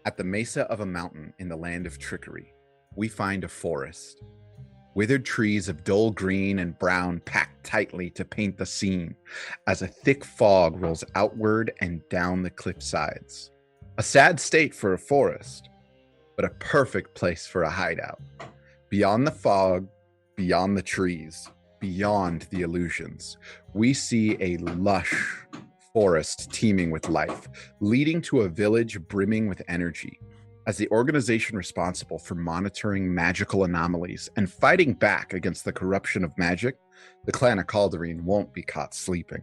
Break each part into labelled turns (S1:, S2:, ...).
S1: At the mesa of a mountain in the land of trickery, we find a forest. Withered trees of dull green and brown packed tightly to paint the scene as a thick fog rolls outward and down the cliff sides. A sad state for a forest, but a perfect place for a hideout. Beyond the fog, beyond the trees, beyond the illusions, we see a lush forest teeming with life, leading to a village brimming with energy. As the organization responsible for monitoring magical anomalies and fighting back against the corruption of magic, the clan of Cauldareen won't be caught sleeping.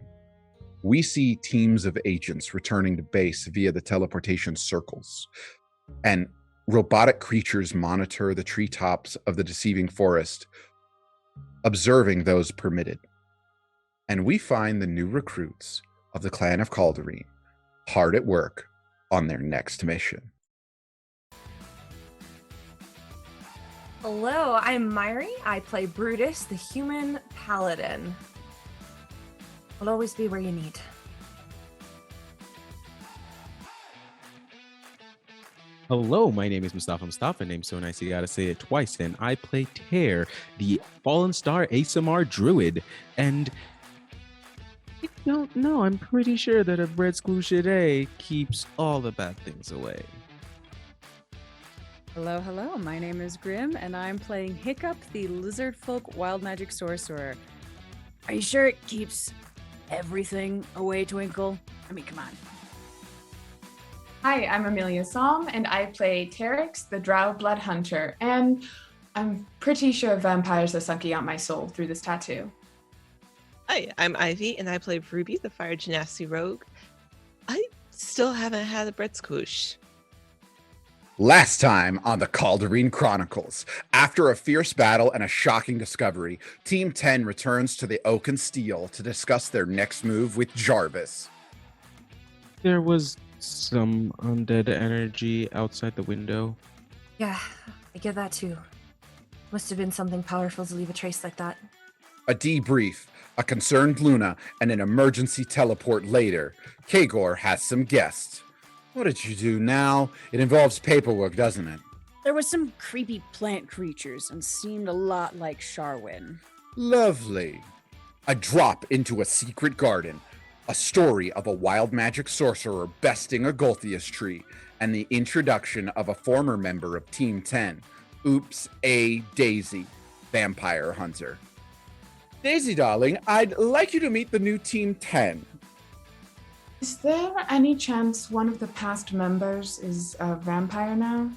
S1: We see teams of agents returning to base via the teleportation circles, and robotic creatures monitor the treetops of the deceiving forest, observing those permitted. And we find the new recruits of the clan of Cauldareen hard at work on their next mission.
S2: Hello, I'm Myri. I play Brutus, the human paladin. I'll always be where you need.
S3: Hello, my name is Mustafa. Name's so nice you gotta say it twice. And I play Tear, the Fallen Star ASMR Druid. And I don't know, I'm pretty sure that a bread squishy keeps all the bad things away.
S4: Hello, my name is Grim, and I'm playing Hiccup, the lizard folk wild magic sorcerer. Are you sure it keeps everything away, Twinkle? I mean, come on.
S5: Hi, I'm Amelia Psalm, and I play Terex, the Drow Blood Hunter, and I'm pretty sure vampires are sucking out my soul through this tattoo.
S6: Hi, I'm Ivy, and I play Ruby, the Fire Genasi Rogue. I still haven't had a bread squish.
S1: Last time on the Cauldareen Chronicles, after a fierce battle and a shocking discovery, Team 10 returns to the Oak and Steel to discuss their next move with Jarvis.
S3: There was some undead energy outside the window.
S2: Yeah, I get that too. Must have been something powerful to leave a trace like that.
S1: A debrief, a concerned Luna, and an emergency teleport later. Kagor has some guests. What did you do now? It involves paperwork, doesn't it?
S4: There was some creepy plant creatures and seemed a lot like Sharwin.
S1: Lovely. A drop into a secret garden. A story of a wild magic sorcerer besting a Golthius tree. And the introduction of a former member of Team 10. Oops, a Daisy, vampire hunter. Daisy, darling, I'd like you to meet the new Team 10.
S5: Is there any chance one of the past members is a vampire now?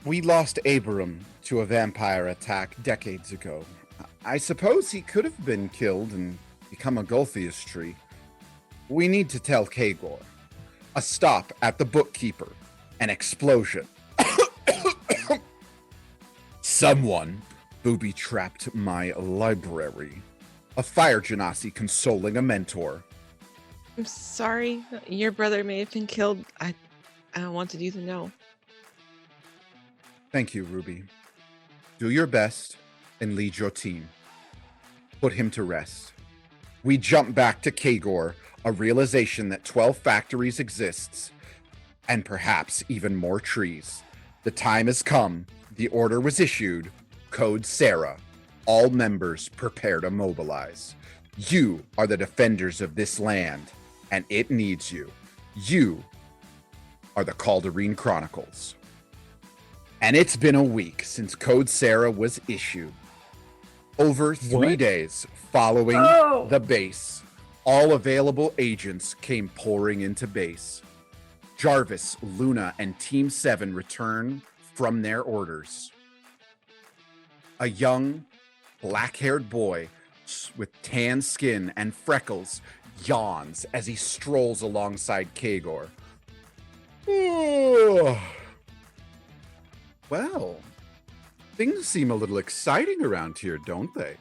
S1: We lost Abram to a vampire attack decades ago. I suppose he could have been killed and become a Golthius tree. We need to tell Kagor. A stop at the bookkeeper. An explosion. Someone booby-trapped my library. A fire genasi consoling a mentor.
S6: I'm sorry, your brother may have been killed. I don't want you to know.
S1: Thank you, Ruby. Do your best and lead your team. Put him to rest. We jump back to Kagor, a realization that 12 factories exists, and perhaps even more trees. The time has come. The order was issued. Code Sarah. All members prepare to mobilize. You are the defenders of this land, and it needs you. You are the Cauldareen Chronicles. And it's been a week since Code Sarah was issued. Over 3 days following the base, all available agents came pouring into base. Jarvis, Luna, and Team 7 return from their orders. A young, black-haired boy with tan skin and freckles yawns as he strolls alongside Kagor. Well, things seem a little exciting around here, don't they?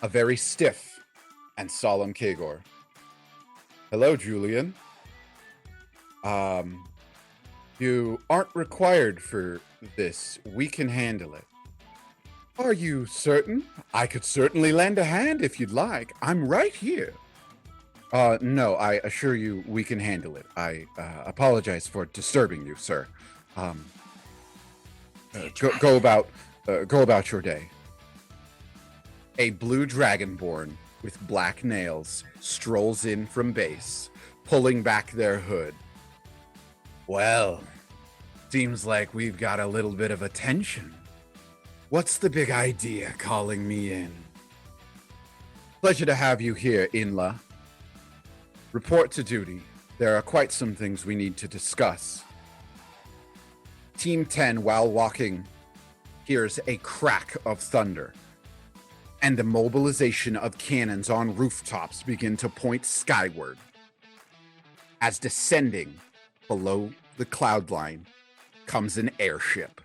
S1: A very stiff and solemn Kagor. Hello, Julian. You aren't required for this. We can handle it. Are you certain? I could certainly lend a hand if you'd like. I'm right here. No, I assure you we can handle it. I apologize for disturbing you, sir. Go about your day. A blue dragonborn with black nails strolls in from base, pulling back their hood. Well, seems like we've got a little bit of attention. What's the big idea calling me in? Pleasure to have you here, Inla. Report to duty. There are quite some things we need to discuss. Team 10, while walking, hears a crack of thunder, and the mobilization of cannons on rooftops begin to point skyward. As descending below the cloud line comes an airship.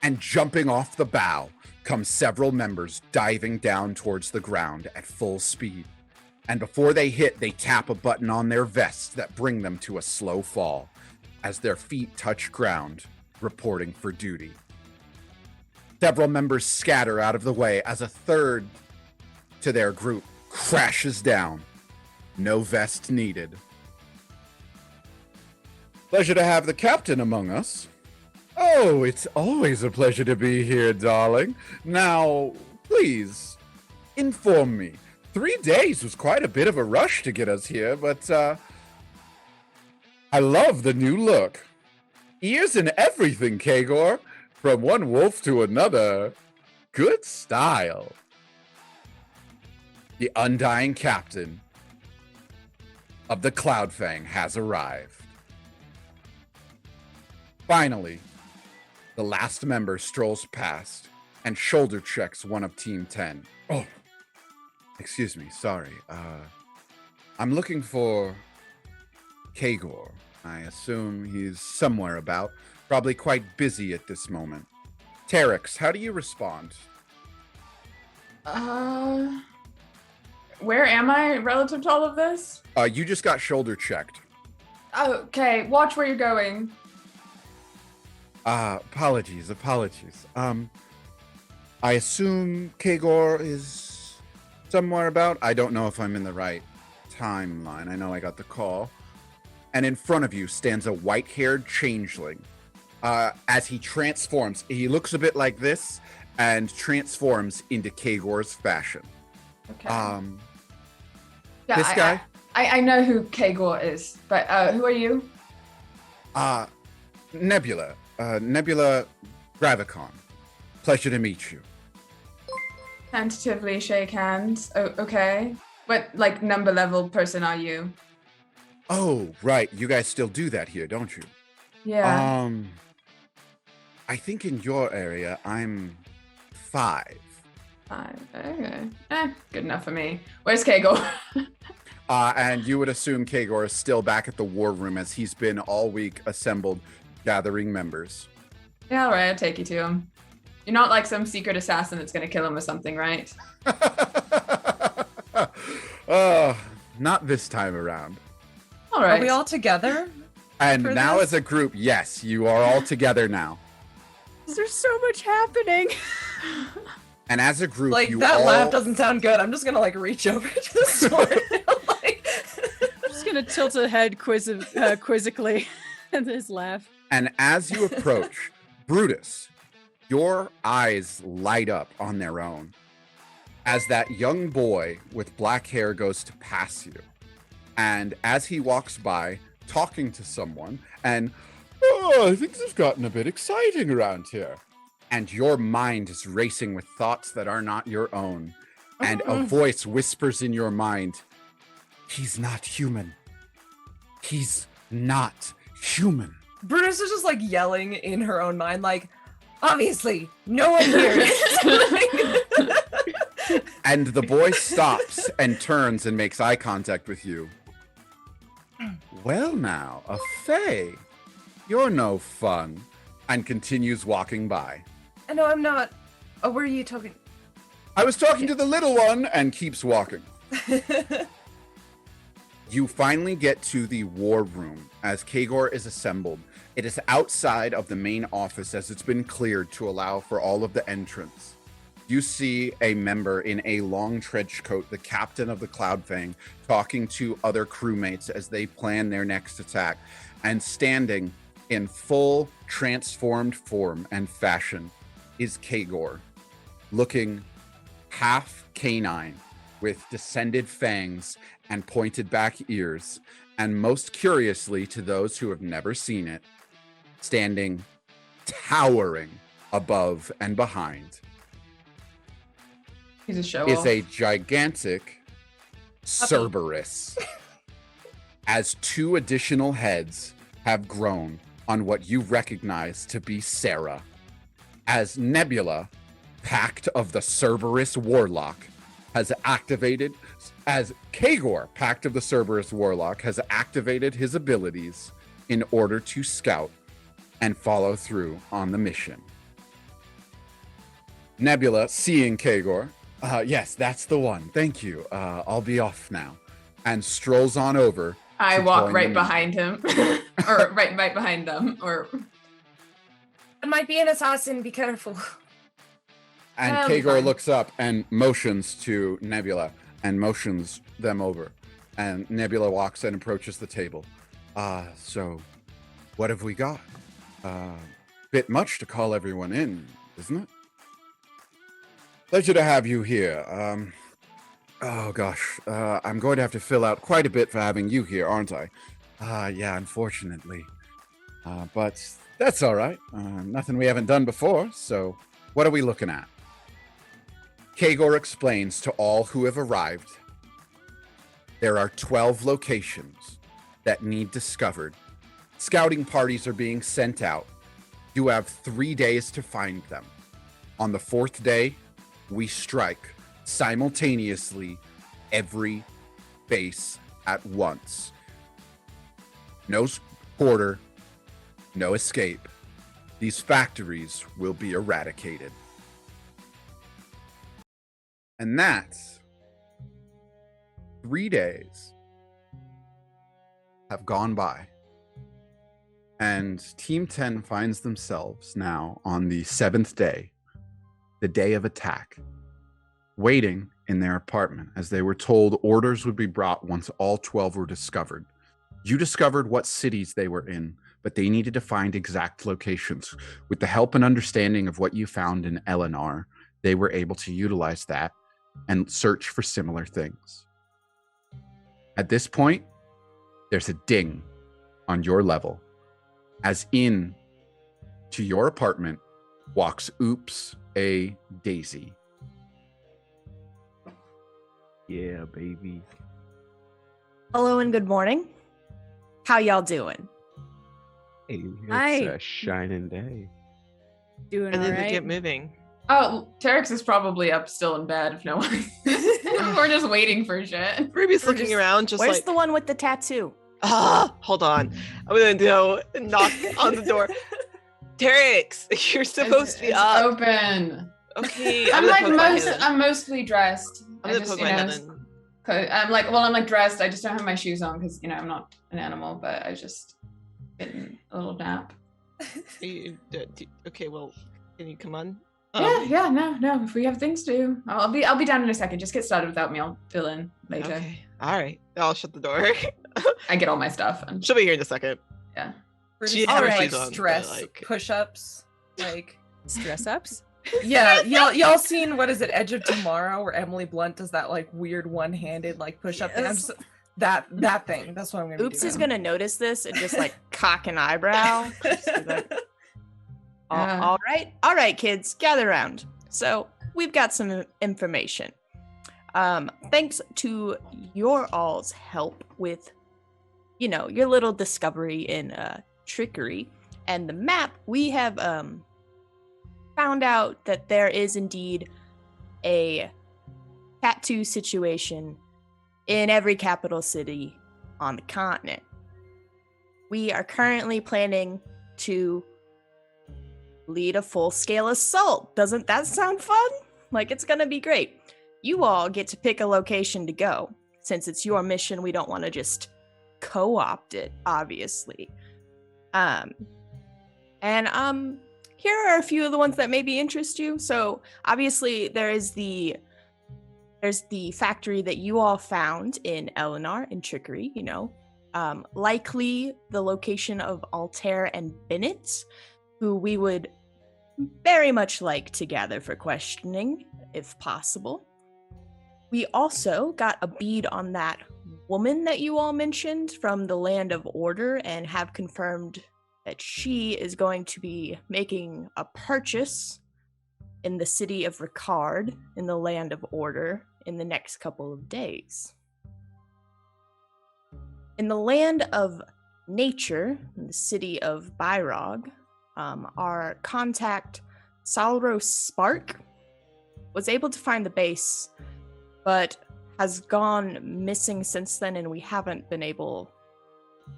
S1: And jumping off the bow come several members diving down towards the ground at full speed. And before they hit, they tap a button on their vests that bring them to a slow fall as their feet touch ground, reporting for duty. Several members scatter out of the way as a third to their group crashes down. No vest needed. Pleasure to have the captain among us. Oh, it's always a pleasure to be here, darling. Now, please, inform me. 3 days was quite a bit of a rush to get us here, but I love the new look. Ears and everything, Kagor. From one wolf to another. Good style. The undying captain of the Cloudfang has arrived. Finally, the last member strolls past and shoulder checks one of Team 10. Oh, excuse me, sorry. I'm looking for Kagor. I assume he's somewhere about, probably quite busy at this moment. Terex, how do you respond?
S5: Where am I relative to all of this?
S1: You just got shoulder checked.
S5: Okay, watch where you're going.
S1: Apologies. I assume Kagor is somewhere about. I don't know if I'm in the right timeline. I know I got the call. And in front of you stands a white-haired changeling. As he transforms, he looks a bit like this and transforms into Kagor's fashion.
S5: Okay.
S1: Yeah, this guy?
S5: I know who Kagor is, but who are you?
S1: Nebula. Nebula Gravicon. Pleasure to meet you.
S5: Tentatively shake hands. Oh, okay. What, like, number level person are you?
S1: Oh, right. You guys still do that here, don't you?
S5: Yeah.
S1: I think in your area, I'm 5.
S5: 5. Okay. Good enough for me. Where's Kagor?
S1: And you would assume Kagor is still back at the war room as he's been all week assembled, gathering members.
S5: Yeah, all right. I'll take you to him. You're not like some secret assassin that's going to kill him or something, right?
S1: Not this time around.
S5: All right.
S2: Are we all together?
S1: And
S2: for
S1: now
S2: this?
S1: as a group, yes, you are all together now.
S4: There's so much happening.
S1: And as a group,
S2: Like,
S1: you
S2: that
S1: all...
S2: laugh doesn't sound good. I'm just gonna, like, reach over to the sword. Like...
S4: I'm just gonna tilt a head quizzically at his laugh.
S1: And as you approach, Brutus, your eyes light up on their own as that young boy with black hair goes to pass you. And as he walks by, talking to someone, and, things have gotten a bit exciting around here. And your mind is racing with thoughts that are not your own. And a voice whispers in your mind, he's not human. He's not human.
S2: Brutus is just, like, yelling in her own mind, like, obviously, no one here is.
S1: And the boy stops and turns and makes eye contact with you. Well now, a fae. You're no fun. And continues walking by.
S2: No, I'm not. Oh, where are you talking?
S1: I was talking to the little one, and keeps walking. You finally get to the war room as Kagor is assembled. It is outside of the main office as it's been cleared to allow for all of the entrance. You see a member in a long trench coat, the captain of the Cloud Fang, talking to other crewmates as they plan their next attack. And standing in full transformed form and fashion is Kagor, looking half canine with descended fangs and pointed back ears. And most curiously to those who have never seen it, standing towering above and behind
S5: He's a show
S1: is
S5: off.
S1: a gigantic Cerberus, as 2 additional heads have grown on what you recognize to be Sarah, as Nebula, Pact of the Cerberus Warlock, has activated, as Kagor, Pact of the Cerberus Warlock, has activated his abilities in order to scout and follow through on the mission. Nebula, seeing Kagor, yes, that's the one. Thank you. I'll be off now. And strolls on over.
S5: I
S1: to
S5: walk
S1: join
S5: right
S1: the
S5: behind him, or right behind them, or
S2: It might be an assassin. Be careful.
S1: And
S5: That'll be
S1: Kagor
S5: fine.
S1: looks up and motions to Nebula and motions them over. And Nebula walks and approaches the table. So what have we got? Bit much to call everyone in, isn't it? Pleasure to have you here. Oh gosh, I'm going to have to fill out quite a bit for having you here, aren't I? Yeah, unfortunately. But that's all right. Nothing we haven't done before, so what are we looking at? Kagor explains to all who have arrived, there are 12 locations that need discovered. Scouting parties are being sent out. You have 3 days to find them. On the 4th day, we strike simultaneously every base at once. No quarter, no escape. These factories will be eradicated. And that's 3 days have gone by. And Team 10 finds themselves now on the 7th day, the day of attack, waiting in their apartment as they were told orders would be brought once all 12 were discovered. You discovered what cities they were in, but they needed to find exact locations. With the help and understanding of what you found in Eleanor, they were able to utilize that and search for similar things. At this point, there's a ding on your level, as in to your apartment walks Oops a Daisy.
S3: Yeah, baby.
S7: Hello and good morning. How y'all doing?
S3: Hey, it's
S4: Hi.
S3: a shining day.
S4: Doing
S6: And
S4: all
S6: then they get
S4: right.
S6: moving.
S5: oh, Terex is probably up still in bed if no one. We're just waiting for shit.
S6: Ruby's
S7: We're
S6: looking
S7: just-
S6: around, just
S7: Where's
S6: like,
S7: the one with the tattoo?
S6: hold on. I'm gonna go and knock on the door. Terex, you're supposed to be
S5: It's
S6: up.
S5: open.
S6: Okay,
S5: I'm
S6: gonna
S5: like
S6: poke my head in.
S5: I'm mostly dressed.
S6: I'm
S5: I
S6: gonna
S5: just,
S6: poke
S5: you
S6: my
S5: know,
S6: head in.
S5: 'cause I'm like dressed. I just don't have my shoes on because I'm not an animal, but I just getting a little nap.
S6: Okay, well, can you come on?
S5: Yeah, no. If we have things to do, I'll be down in a second. Just get started without me. I'll fill in later.
S6: Okay, all right. I'll shut the door.
S5: I get all my stuff. And
S6: She'll be here in a second.
S2: We're
S6: She
S2: just
S6: had
S7: her
S2: having,
S6: shoes on, but,
S2: stress
S6: like-
S2: push-ups. Like,
S4: Stress ups.
S2: yeah, y'all seen what is it, Edge of Tomorrow, where Emily Blunt does that like weird one-handed like push-up thing? I'm
S7: Yes.
S2: just, that thing. That's what I'm gonna be
S7: Oops
S2: doing.
S7: is gonna notice this and just like cock an eyebrow. Just be like,
S5: Yeah.
S7: all right, kids, gather around. So we've got some information. Thanks to your all's help with, your little discovery in trickery and the map, we have found out that there is indeed a tattoo situation in every capital city on the continent. We are currently planning to lead a full-scale assault. Doesn't that sound fun? Like, it's gonna be great. You all get to pick a location to go. Since it's your mission, we don't want to just co-opt it, obviously. here are a few of the ones that maybe interest you. So obviously there's the factory that you all found in Eleanor in Trickery, you know. Likely the location of Altair and Bennett, who we would very much like to gather for questioning, if possible. We also got a bead on that woman that you all mentioned from the Land of Order and have confirmed that she is going to be making a purchase in the city of Ricard in the Land of Order in the next couple of days. In the Land of Nature, in the city of Byrog, our contact, Salros Spark, was able to find the base, but has gone missing since then, and we haven't been able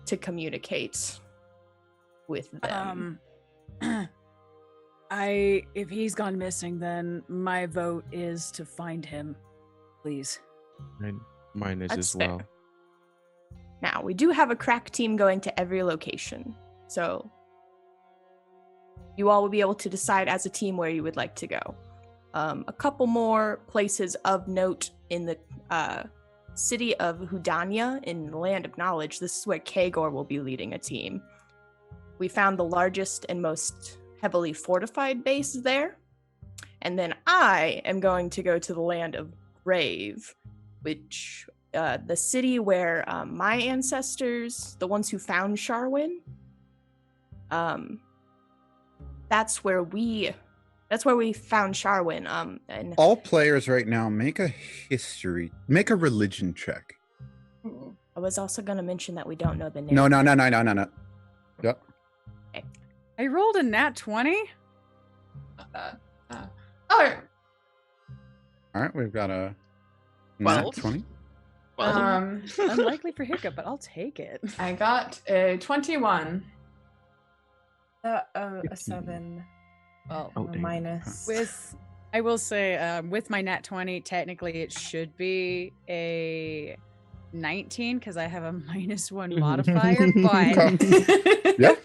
S7: to communicate with them.
S4: If he's gone missing, then my vote is to find him, please.
S3: Mine is
S7: That's
S3: as
S7: fair.
S3: well.
S7: Now, we do have a crack team going to every location, so you all will be able to decide as a team where you would like to go. A couple more places of note in the city of Hudania in the Land of Knowledge. This is where Kagor will be leading a team. We found the largest and most heavily fortified base there. And then I am going to go to the Land of Grave, which the city where my ancestors, the ones who found Sharwin, that's where we found Sharwin. And
S1: All players right now make a religion check.
S7: I was also going to mention that we don't know the name.
S1: No. Yep.
S4: I rolled a nat 20.
S5: Oh,
S1: All right, we've got a
S6: 12.
S1: 20.
S4: Unlikely for Hiccup, but I'll take it.
S5: I got a 21.
S2: A 7.
S4: Well,
S3: Oh, dang.
S2: Minus.
S4: I will say, with my nat 20, technically it should be a 19 because I have a -1 modifier, but
S1: Yeah.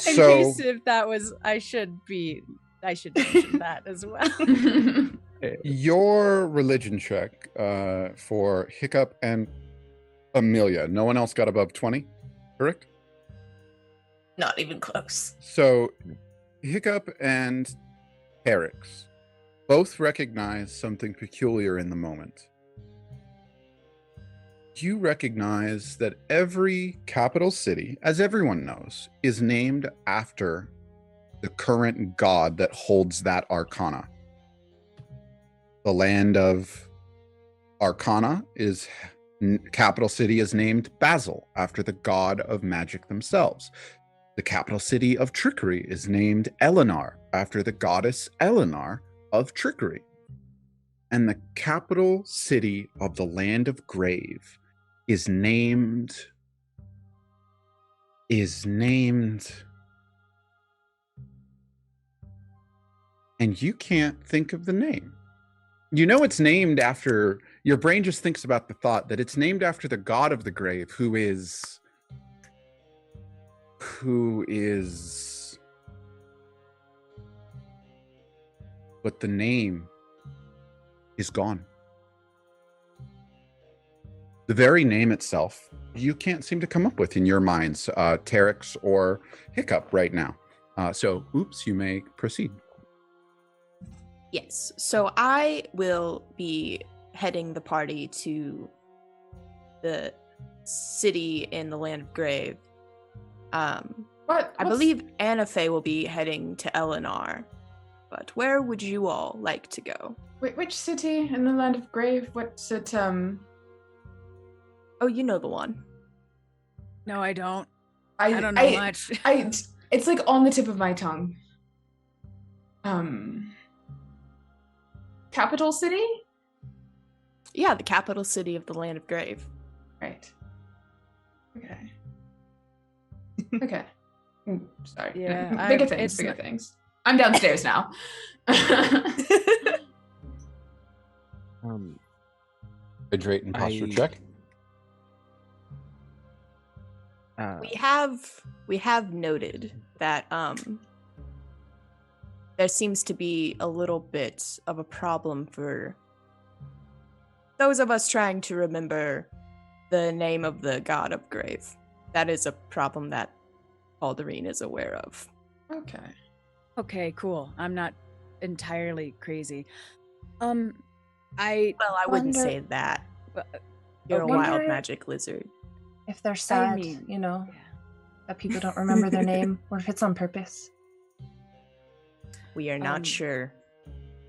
S4: in
S1: So-
S4: case if that was, I should mention that as well.
S1: Your religion check for Hiccup and Amelia. No one else got above 20, correct?
S2: Not even close.
S1: So Hiccup and Herix both recognize something peculiar in the moment. You recognize that every capital city, as everyone knows, is named after the current god that holds that arcana. The Land of Arcana capital city is named Basil, after the god of magic themselves. The capital city of Trickery is named Eleanor, after the goddess Eleanor of Trickery. And the capital city of the Land of Grave is named... And you can't think of the name. You know it's named after... Your brain just thinks about the thought that it's named after the god of the grave, who is... But the name is gone. The very name itself, you can't seem to come up with in your minds, Terex or Hiccup right now. So, oops, you may proceed.
S7: Yes. So I will be heading the party to the city in the Land of Grave. I believe Anna Faye will be heading to Eleanor. But where would you all like to go?
S5: Wait, which city in the Land of Grave? What's it?
S7: Oh, you know the one.
S4: No, I don't. I don't know much.
S5: It's like on the tip of my tongue. Capital city?
S7: Yeah, the capital city of the Land of Grave.
S5: Right. Okay. Okay. Sorry.
S4: Yeah,
S5: Bigger
S4: it's
S5: things. I'm downstairs now.
S1: Hydrate and posture
S3: I-
S1: check.
S7: We have we have noted that there seems to be a little bit of a problem for those of us trying to remember the name of the god of grave. That is a problem that Cauldareen is aware of.
S5: Okay.
S4: Okay, cool. I'm not entirely crazy. I
S7: Well, I wouldn't
S2: Wonder-
S7: say that.
S4: uh,
S7: You're a
S4: okay.
S7: wild
S2: Wonder-
S7: magic lizard.
S2: If they're sad,
S4: mean,
S2: you know,
S4: yeah.
S2: that people don't remember their name, or if it's on purpose.
S7: We are not
S4: Um,
S7: sure.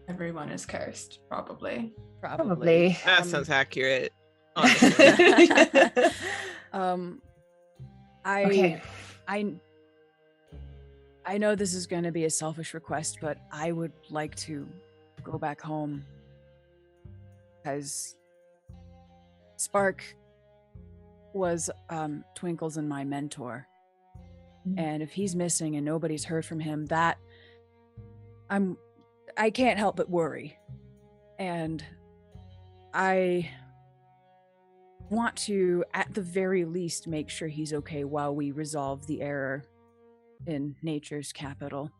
S5: Everyone is cursed, probably.
S2: Probably.
S6: That
S4: Um,
S6: sounds accurate. Honestly.
S2: Okay.
S4: I know this is going to be a selfish request, but I would like to go back home because Spark was Twinkles and my mentor. And if he's missing and nobody's heard from him, I can't help but worry. And I want to, at the very least, make sure he's okay while we resolve the error in nature's capital.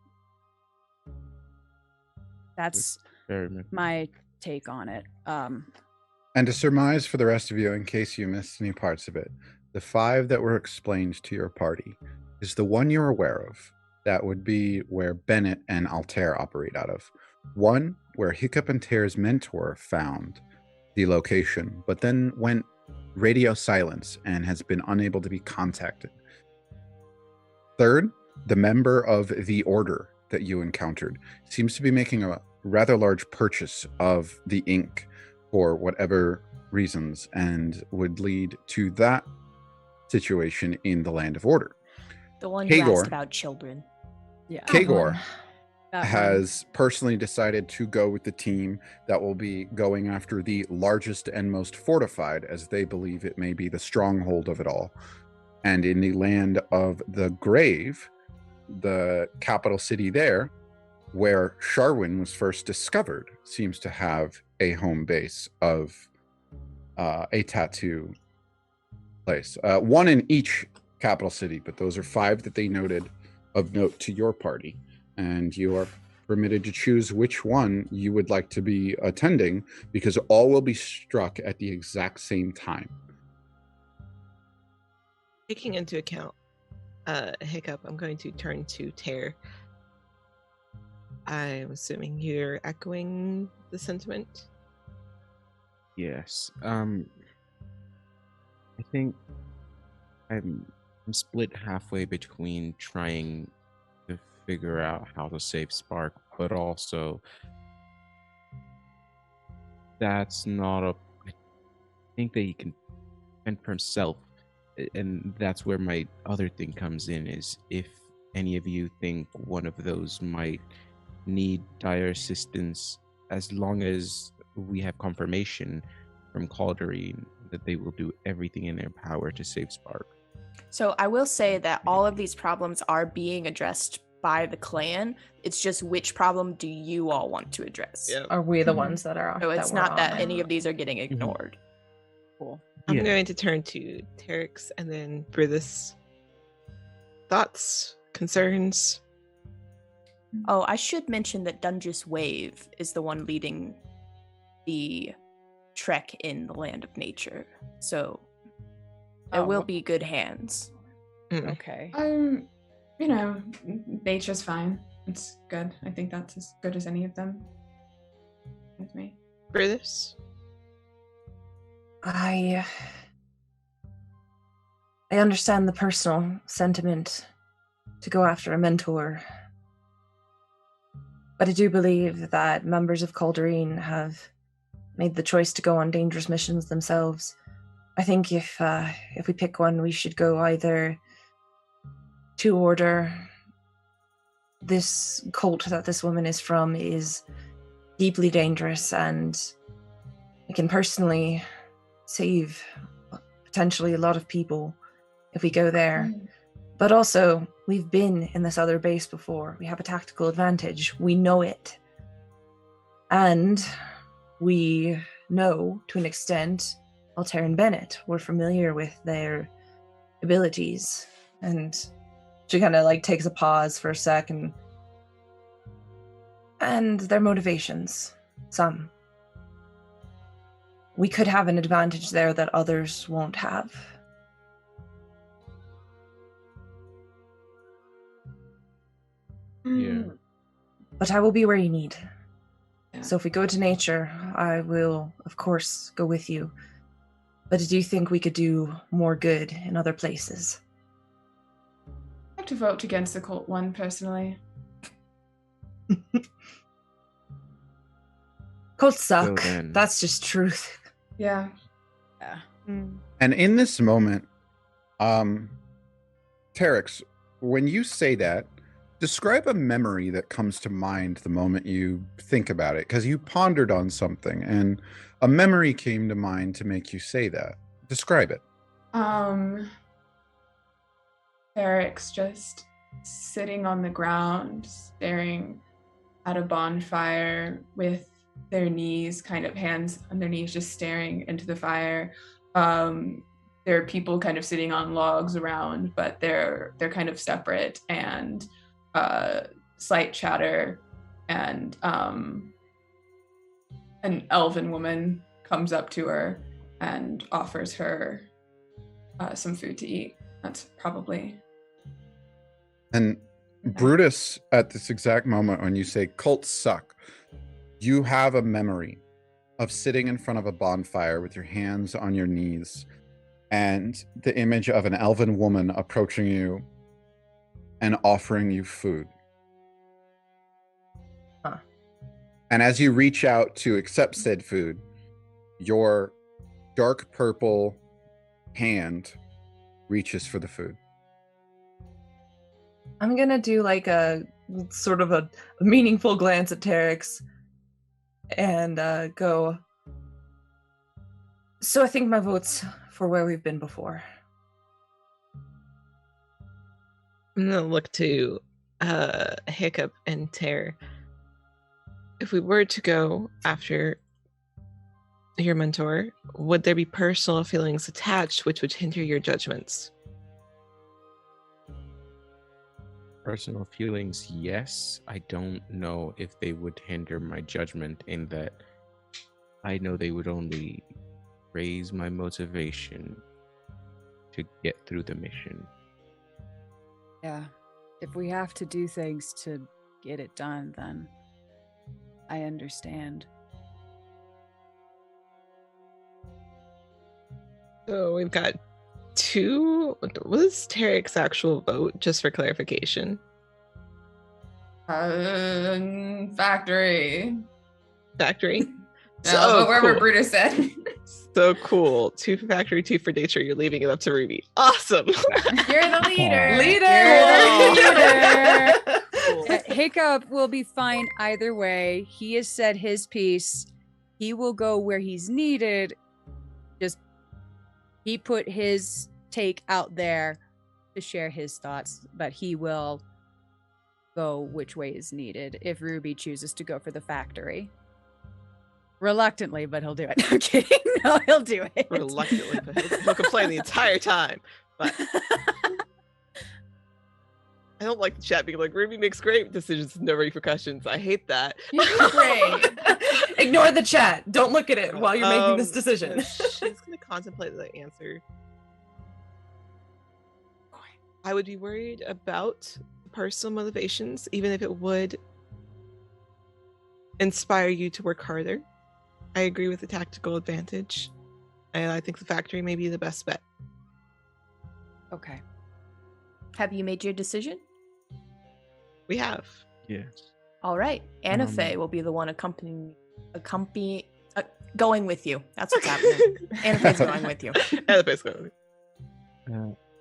S4: That's
S3: Very much.
S4: my take on it.
S1: And to surmise for the rest of you, in case you missed any parts of it, the 5 that were explained to your party is the one you're aware of. That would be where Bennett and Altair operate out of. One, where Hiccup and Tear's mentor found the location, but then went radio silence and has been unable to be contacted. Third, the member of the Order that you encountered seems to be making a rather large purchase of the ink for whatever reasons, and would lead to that situation in the Land of Order.
S7: The one who
S1: Kagor.
S7: asked about children.
S4: Yeah.
S1: Kagor
S4: that one.
S1: has personally decided to go with the team that will be going after the largest and most fortified, as they believe it may be the stronghold of it all. And in the Land of the Grave, the capital city there, where Sharwin was first discovered, seems to have a home base of a tattoo place. One in each capital city, but those are 5 that they noted of note to your party. And you are permitted to choose which one you would like to be attending, because all will be struck at the exact same time.
S6: Taking into account Hiccup, I'm going to turn to Tear. I'm assuming you're echoing the sentiment.
S3: Yes. I think I'm split halfway between trying to figure out how to save Spark, but also that's not a. I think that he can fend for himself, and that's where my other thing comes in. Is if any of you think one of those might need dire assistance, as long as we have confirmation from Cauldareen that they will do everything in their power to save Spark.
S7: So I will say that all of these problems are being addressed by the clan. It's just which problem do you all want to address?
S6: Yep.
S2: Are we the
S4: Mhm.
S2: ones that are?
S7: So it's
S2: we're
S7: not
S2: on
S7: that
S2: it?
S7: any of these are getting ignored.
S4: Cool.
S6: I'm
S3: Yeah.
S6: going to turn to Terex and then Brutus. Thoughts, concerns?
S7: Oh, I should mention that Dungeous Wave is the one leading the trek in the Land of Nature. So there will be good hands.
S4: Okay.
S5: You know, nature's fine. It's good. I think that's as good as any of them. With me.
S6: Brutus?
S2: I understand the personal sentiment to go after a mentor, but I do believe that members of Cauldareen have made the choice to go on dangerous missions themselves. I think if we pick one, we should go either to Order. This cult that this woman is from is deeply dangerous, and it can personally save potentially a lot of people if we go there. But also, we've been in this other base before. We have a tactical advantage. We know it. And we know, to an extent, Altair and Bennett. We're familiar with their abilities. And She kind of like takes a pause for a second. And their motivations. Some. We could have an advantage there that others won't have.
S3: Yeah.
S2: But I will be where you need. So if we go to nature, I will, of course, go with you. But do you think we could do more good in other places?
S5: I'd like to vote against the cult one, personally.
S2: Cults suck.
S3: So then-
S2: That's just truth.
S5: Yeah.
S4: Yeah.
S1: And in this moment, Terex, when you say that, describe a memory that comes to mind the moment you think about it, because you pondered on something and a memory came to mind to make you say that. Describe it.
S5: Eric's just sitting on the ground, staring at a bonfire with their knees, kind of hands on their knees, just staring into the fire. There are people kind of sitting on logs around, but they're kind of separate, and slight chatter, and an elven woman comes up to her and offers her some food to eat. That's probably.
S1: And Brutus, at this exact moment when you say cults suck, you have a memory of sitting in front of a bonfire with your hands on your knees and the image of an elven woman approaching you and offering you food.
S2: Huh.
S1: And as you reach out to accept said food, your dark purple hand reaches for the food.
S2: I'm gonna do like a sort of a meaningful glance at Terex and go. So I think my vote's for where we've been before.
S6: I'm gonna look to Hiccup and Tear. If we were to go after your mentor, would there be personal feelings attached which would hinder your judgments?
S3: Personal feelings, yes. I don't know if they would hinder my judgment, in that I know they would only raise my motivation to get through the mission.
S4: Yeah. If we have to do things to get it done, then I understand.
S6: So we've got two. What was Tarek's actual vote, just for clarification?
S5: Factory.
S6: Factory?
S5: No, but wherever
S6: cool.
S5: Brutus said.
S6: So cool. 2 for factory, 2 for nature. You're leaving it up to Ruby. Awesome.
S5: You're the leader.
S6: Cool.
S4: Hiccup will be fine either way. He has said his piece. He will go where he's needed. Just he put his take out there to share his thoughts, but he will go which way is needed if Ruby chooses to go for the factory. Reluctantly, but he'll do it. I'm kidding. No, he'll do it.
S6: Reluctantly, but he'll complain the entire time. But I don't like the chat being like, Ruby makes great decisions, no repercussions. I hate that.
S5: Great.
S2: Ignore the chat. Don't look at it while you're making this decision.
S6: She's going to contemplate the answer. I would be worried about personal motivations, even if it would inspire you to work harder. I agree with the tactical advantage. And I think the factory may be the best bet.
S4: Okay.
S7: Have you made your decision?
S6: We have.
S3: Yes.
S7: All right. Anna
S3: Um,
S7: Faye will be the one going with you. That's what's happening. Anna Faye's going with you.
S6: And the base going.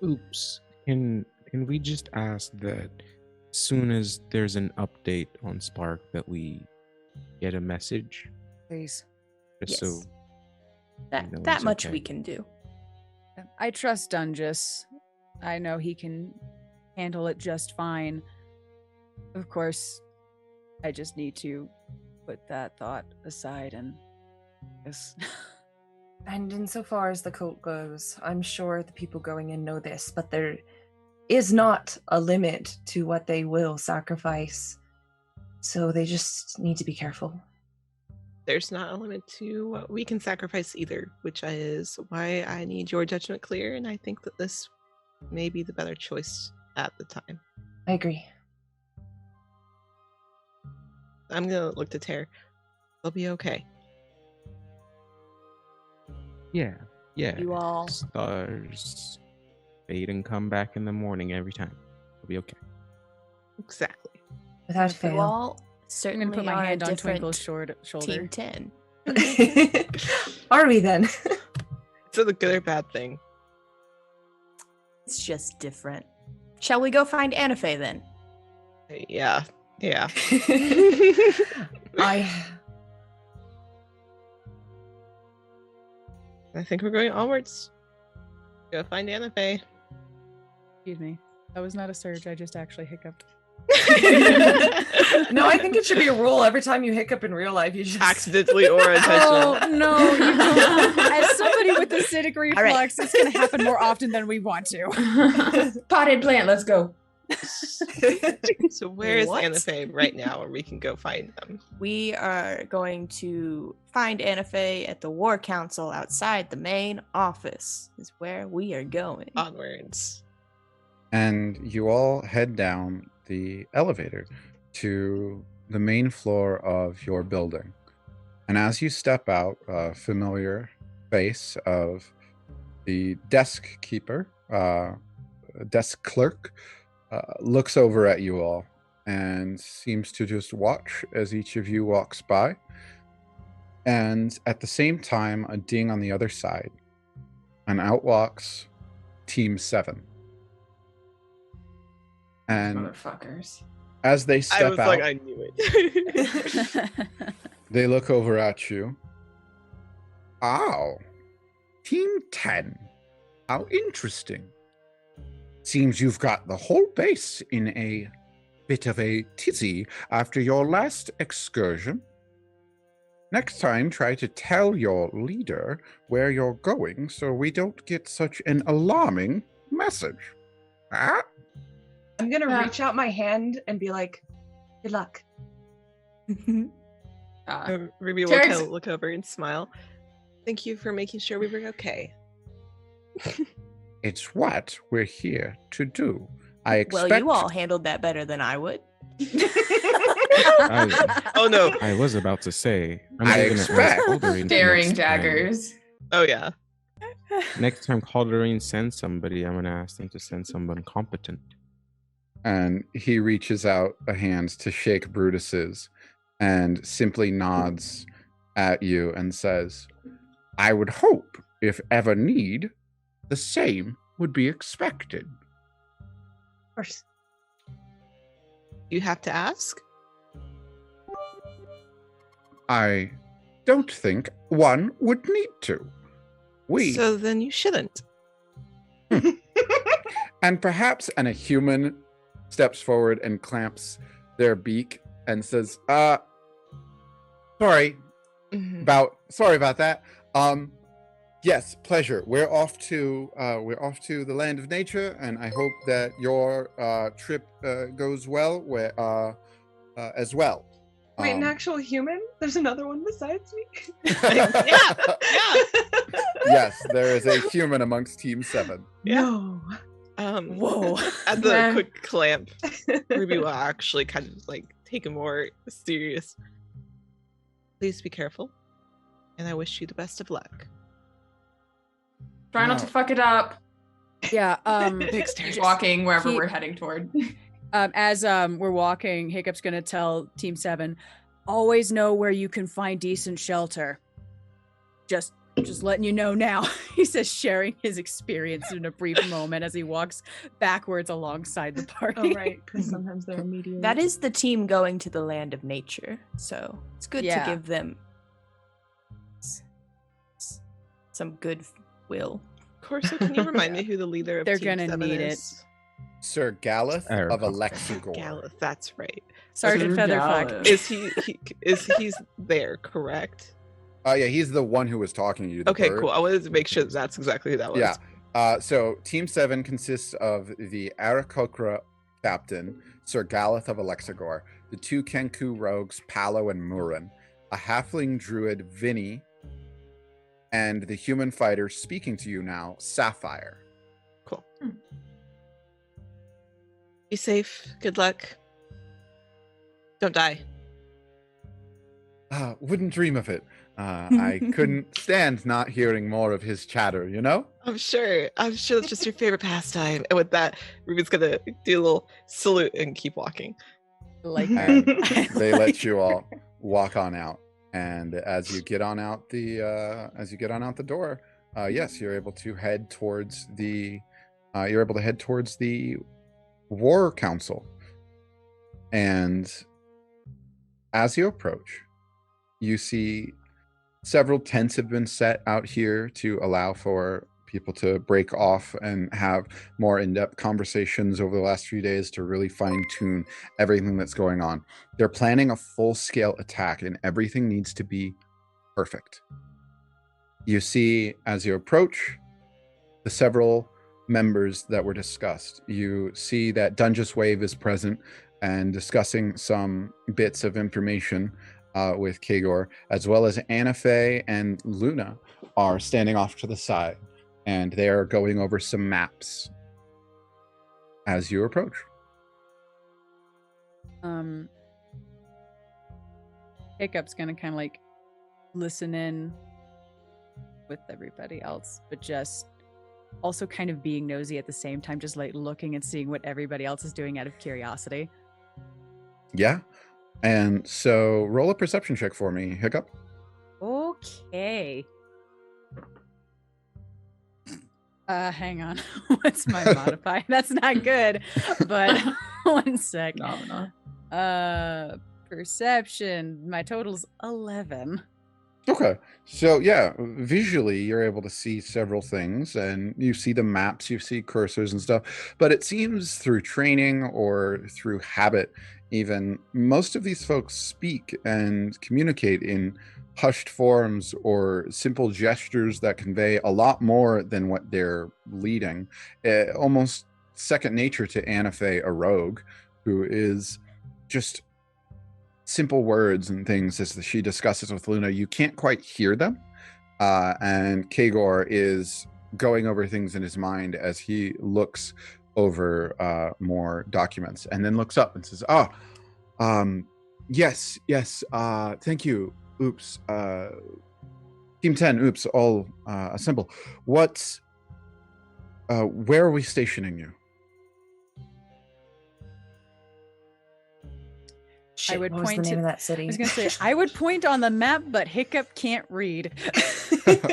S3: Oops. Can we just ask that as soon as there's an update on Spark that we get a message?
S4: Please.
S3: Just
S7: Yes.
S3: so
S7: That
S3: No,
S7: that
S3: it's
S7: much
S3: okay.
S7: we can do.
S4: I trust Dungus. I know he can handle it just fine. Of course, I just need to put that thought aside and yes.
S2: And insofar as the cult goes, I'm sure the people going in know this, but is not a limit to what they will sacrifice. So they just need to be careful.
S6: There's not a limit to what we can sacrifice either, which is why I need your judgment clear, and I think that this may be the better choice at the time.
S2: I agree.
S6: I'm gonna look to Tare. They'll be okay.
S3: Yeah.
S7: You all.
S3: Stars fade and come back in the morning every time. It'll be okay.
S6: Exactly.
S2: Without
S7: You
S2: fail.
S7: all
S4: I'm
S7: certainly
S4: gonna put my
S7: are
S4: hand
S7: a
S4: on
S7: different
S4: Twinkle's shoulder.
S7: Team 10.
S2: Are we then?
S6: It's a good or bad thing.
S7: It's just different. Shall we go find Anafe then?
S6: Yeah. I think we're going onwards. Go find Anafe.
S4: Excuse me. That was not a surge. I just actually hiccuped.
S2: No, I think it should be a rule. Every time you hiccup in real life, you just
S6: Accidentally or intentionally.
S4: Oh no! You don't. As somebody with acidic reflux, it's going to happen more often than we want to.
S5: Potted plant, let's go.
S6: So where is
S7: What?
S6: Anafe right now where we can go find them?
S7: We are going to find Anafe at the War Council outside the main office, is where we are going.
S6: Onwards.
S1: And you all head down the elevator to the main floor of your building. And as you step out, a familiar face of the desk keeper, desk clerk, looks over at you all and seems to just watch as each of you walks by. And at the same time, a ding on the other side. And out walks Team 7. And
S5: Motherfuckers.
S1: as they
S6: I
S1: step
S6: was
S1: out,
S6: like, I knew it.
S1: they look over at you. Oh, Team 10. How interesting. Seems you've got the whole base in a bit of a tizzy after your last excursion. Next time, try to tell your leader where you're going so we don't get such an alarming message. Ah?
S2: I'm gonna reach out my hand and be like, "Good luck."
S6: Ruby will
S5: Tarek's-
S6: kind of look over and smile. Thank you for making sure we were okay.
S1: It's what we're here to do. I expect.
S7: Well, you all handled that better than I would.
S6: Oh no.
S3: I was about to say.
S1: I
S3: gonna ask
S1: expect
S3: Cauldareen
S5: Daring
S3: next time-
S5: daggers.
S6: Oh yeah.
S3: Next time Cauldareen sends somebody, I'm going to ask them to send someone competent.
S1: And he reaches out a hand to shake Brutus's and simply nods at you and says, I would hope, if ever need, the same would be expected.
S2: Of course.
S6: You have to ask?
S1: I don't think one would need to. We
S6: So then you shouldn't.
S1: and perhaps and a human steps forward and clamps their beak and says, sorry about that. Yes, pleasure. We're off to the land of nature, and I hope that your trip goes well as well.
S2: Wait, an actual human? There's another one besides me?
S6: Yeah.
S1: Yes, there is a human amongst Team 7.
S2: No.
S7: Whoa.
S6: At the
S5: Yeah.
S6: quick clamp, Ruby will actually kind of like take a more serious. Please be careful, and I wish you the best of luck.
S5: Try not to fuck it up.
S4: Yeah.
S5: Just walking wherever
S4: He-
S5: we're heading toward.
S4: As we're walking, Hiccup's gonna tell Team 7, always know where you can find decent shelter. Just letting you know now. He says, sharing his experience in a brief moment as he walks backwards alongside the party.
S2: Oh, right, because sometimes they're immediate.
S7: That is the team going to the land of nature, so it's good
S4: Yeah.
S7: to give them some good will.
S6: Corso, can you remind me who the leader of
S4: They're
S6: Team
S4: gonna
S6: 7
S4: need it.
S6: is?
S1: Sir Galeth of
S3: Erica.
S1: Alexigor.
S6: Galeth, that's right.
S4: Sergeant
S5: Sir
S4: Featherfuck.
S5: Galeth.
S6: He's there, correct?
S1: Oh yeah, he's the one who was talking to you. the
S6: Okay,
S1: bird.
S6: cool. I wanted to make sure that's exactly who that was.
S1: Yeah. So Team 7 consists of the Aarakocra captain, Sir Galeth of Alexagor, the 2 Kenku rogues, Palo and Murin, a halfling druid, Vinny, and the human fighter speaking to you now, Sapphire.
S6: Cool. Be safe. Good luck. Don't die.
S1: Wouldn't dream of it. I couldn't stand not hearing more of his chatter, you know?
S6: I'm sure that's just your favorite pastime. And with that, Ruby's gonna do a little salute and keep walking.
S4: Like
S1: And they let you all walk on out. And as you get on out the door, yes, you're able to head towards the War Council. And as you approach, you see several tents have been set out here to allow for people to break off and have more in-depth conversations over the last few days to really fine-tune everything that's going on. They're planning a full-scale attack, and everything needs to be perfect. You see, as you approach, the several members that were discussed. You see that Dungeous Wave is present and discussing some bits of information with Kagor, as well as Anna Faye and Luna are standing off to the side, and they are going over some maps as you approach.
S4: Hiccup's gonna kind of like listen in with everybody else, but just also kind of being nosy at the same time, just like looking and seeing what everybody else is doing out of curiosity.
S1: Yeah. And so roll a perception check for me, Hiccup.
S4: Okay. Hang on. What's my modifier? That's not good. But 1 sec. Perception. My total's 11.
S1: Okay. So yeah, visually you're able to see several things, and you see the maps, you see cursors and stuff, but it seems through training or through habit even, most of these folks speak and communicate in hushed forms or simple gestures that convey a lot more than what they're leading. Almost second nature to Anna Faye, a rogue, who is just simple words and things as she discusses with Luna. You can't quite hear them. And Kagor is going over things in his mind as he looks over more documents, and then looks up and says, yes, thank you. Oops. Team 10, oops, all assemble. Where are we stationing you?
S2: Shit,
S4: I would
S2: what was the
S4: point
S2: name
S4: to
S2: of that city?
S4: I was gonna say I would point on the map, but Hiccup can't read.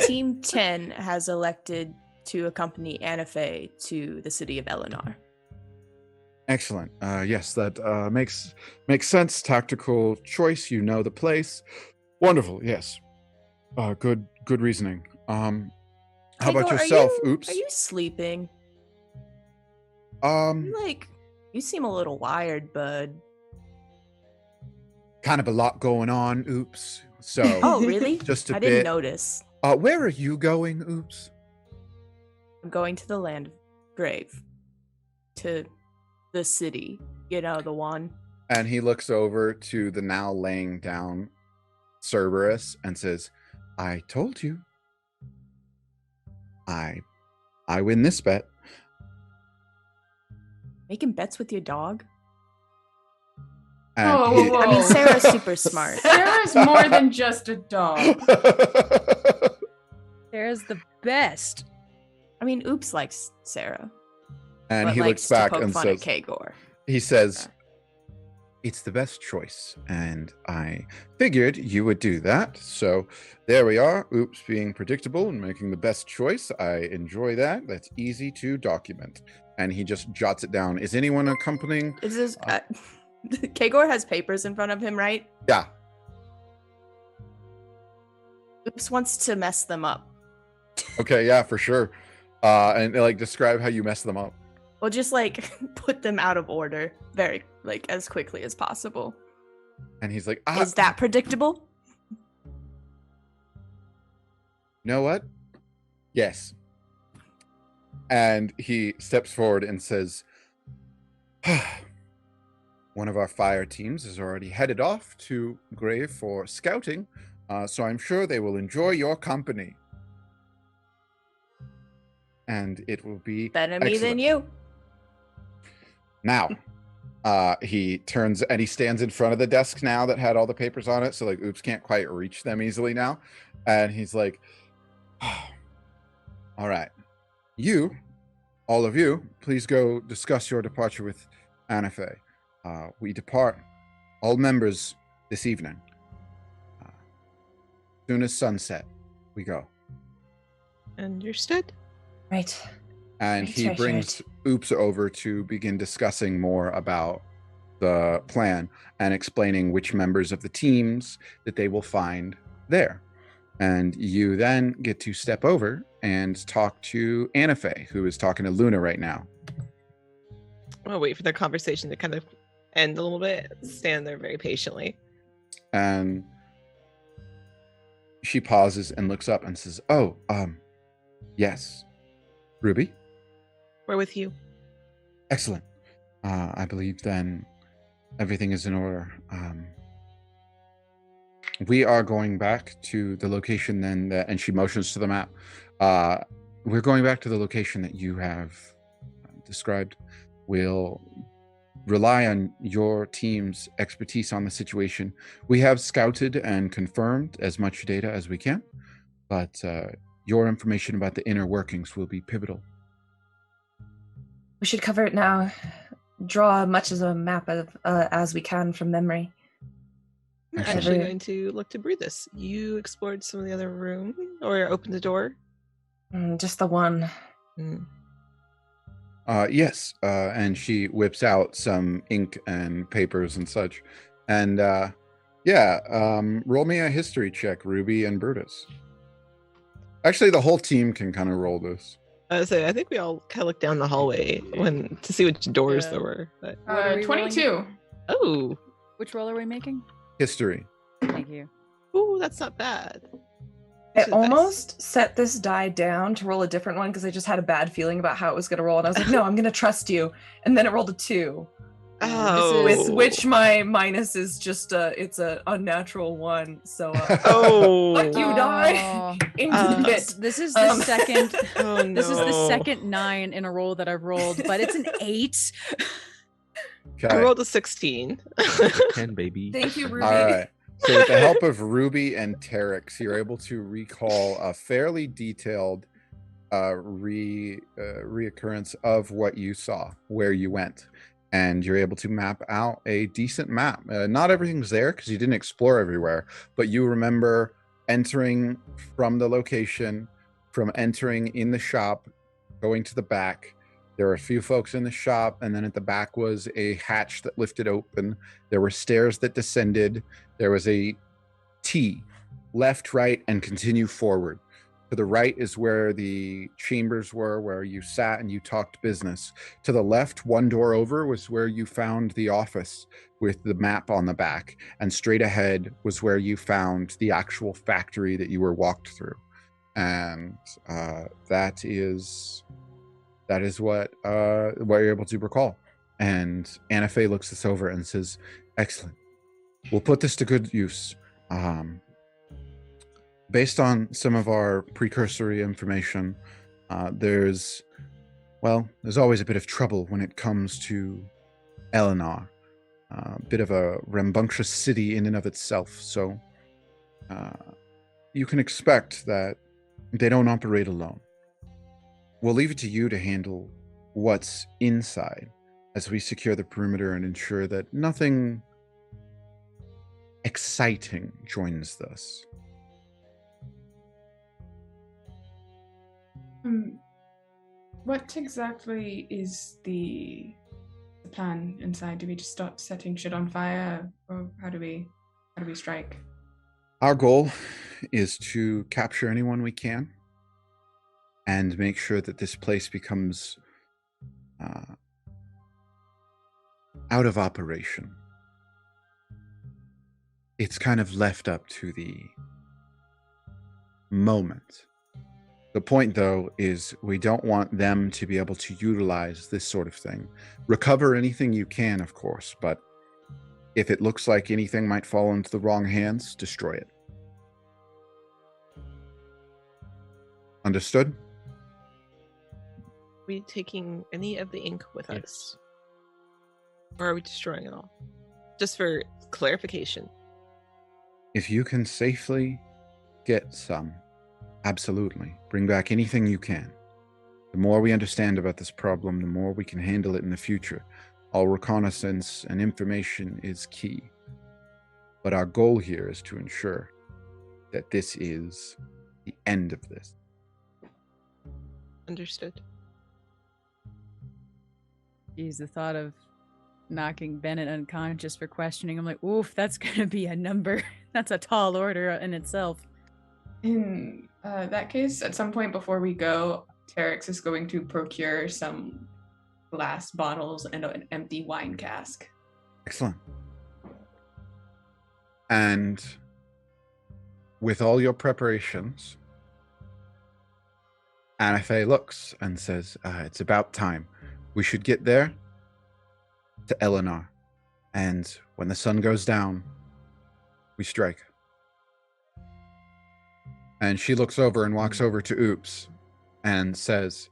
S7: Team 10 has elected to accompany Anna Faye to the city of Eleanor.
S1: Excellent. Yes, that makes sense. Tactical choice. You know the place. Wonderful. Yes. Good reasoning. How about yourself? Oops.
S7: Are you sleeping? You seem a little wired, bud.
S1: Kind of a lot going on. Oops. So.
S7: Oh, really?
S1: Just a
S7: I
S1: bit.
S7: didn't notice.
S1: Where are you going? Oops.
S7: I'm going to the land of Grave. To the city. You know, the one.
S1: And he looks over to the now laying down Cerberus and says, I told you. I win this bet.
S7: Making bets with your dog?
S1: And
S5: Whoa.
S7: I mean, Sarah's super smart.
S5: Sarah's more than just a dog.
S4: Sarah's the best.
S7: I mean, Oops likes Sarah.
S1: And
S7: but
S1: he
S7: likes
S1: looks back
S7: to poke
S1: and
S7: fun
S1: says,
S7: at Kagor.
S1: he says, it's the best choice, and I figured you would do that. So there we are. Oops, being predictable and making the best choice. I enjoy that. That's easy to document. And he just jots it down. Is anyone accompanying?
S7: Is this Kagor has papers in front of him, right?
S1: Yeah.
S7: Oops wants to mess them up.
S1: Okay, yeah, for sure. And like describe how you mess them up.
S7: Well, just like put them out of order very as quickly as possible.
S1: And he's like,
S7: Is that predictable?
S1: You know what? Yes. And he steps forward and says, one of our fire teams is already headed off to Grave for scouting, so I'm sure they will enjoy your company. And it will be
S7: Better me than
S1: excellent.
S7: you.
S1: Now, he turns and he stands in front of the desk now that had all the papers on it, so like Oops can't quite reach them easily now. And he's like, all right, all of you, please go discuss your departure with Anafe. We depart, all members, this evening. Soon as sunset, we go.
S6: Understood.
S2: Right.
S1: And
S2: Right,
S1: he
S2: right,
S1: brings Oops over to begin discussing more about the plan and explaining which members of the teams that they will find there. And you then get to step over and talk to Anafe, who is talking to Luna right now.
S6: I'll wait for the conversation to kind of end a little bit. Stand there very patiently.
S1: And she pauses and looks up and says, yes. Ruby?
S6: We're with you.
S1: Excellent. I believe then everything is in order. We are going back to the location then, and she motions to the map. We're going back to the location that you have described. We'll rely on your team's expertise on the situation. We have scouted and confirmed as much data as we can, but your information about the inner workings will be pivotal.
S2: We should cover it now. Draw much as a map of as we can from memory.
S6: I'm
S1: Excellent.
S6: actually going to look to brew this. You explored some of the other room or opened the door?
S2: Just the one.
S1: Yes, and she whips out some ink and papers and such. And roll me a history check, Ruby and Brutus. Actually, the whole team can kind of roll this.
S6: I think we all kind of looked down the hallway to see which doors there were. But...
S5: 22.
S6: Oh.
S4: Which roll are we making?
S1: History.
S4: Thank you.
S6: Ooh, that's not bad.
S2: I almost set this die down to roll a different one because I just had a bad feeling about how it was going to roll. And I was like, no, I'm going to trust you. And then it rolled a 2.
S6: Oh.
S2: With which my minus is just it's a unnatural 1. So fuck you, die into the pit.
S4: This is the second.
S6: Oh, no.
S4: This is the second 9 in a roll that I've rolled, but it's an 8.
S1: Okay.
S6: I rolled a 16.
S3: 10, baby.
S2: Thank you, Ruby.
S1: All right. So with the help of Ruby and Terex, you're able to recall a fairly detailed reoccurrence of what you saw, where you went. And you're able to map out a decent map. Not everything's there because you didn't explore everywhere, but you remember entering from the location, from entering in the shop, going to the back. There were a few folks in the shop, and then at the back was a hatch that lifted open. There were stairs that descended. There was a T, left, right, and continue forward. To the right is where the chambers were, where you sat and you talked business. To the left, one door over, was where you found the office with the map on the back. And straight ahead was where you found the actual factory that you were walked through. And that is what you're able to recall. And Anafe looks this over and says, excellent. We'll put this to good use. Based on some of our precursory information, there's always a bit of trouble when it comes to Eleanor. A bit of a rambunctious city in and of itself. So you can expect that they don't operate alone. We'll leave it to you to handle what's inside as we secure the perimeter and ensure that nothing exciting joins this.
S5: What exactly is the plan inside? Do we just start setting shit on fire, or how do we strike?
S1: Our goal is to capture anyone we can and make sure that this place becomes out of operation. It's kind of left up to the moment The point, though, is we don't want them to be able to utilize this sort of thing. Recover anything you can, of course, but if it looks like anything might fall into the wrong hands, destroy it. Understood?
S6: Are we taking any of the ink with us? Or are we destroying it all? Just for clarification.
S1: If you can safely get some, absolutely. Bring back anything you can. The more we understand about this problem, the more we can handle it in the future. All reconnaissance and information is key. But our goal here is to ensure that this is the end of this.
S6: Understood.
S4: Geez, the thought of knocking Bennett unconscious for questioning, I'm like, oof, that's gonna be a number. That's a tall order in itself.
S5: In that case, at some point before we go, Terex is going to procure some glass bottles and an empty wine cask.
S1: Excellent. And with all your preparations, Anafe looks and says, it's about time. We should get there to Eleanor. And when the sun goes down, we strike. And she looks over and walks over to Oops and says,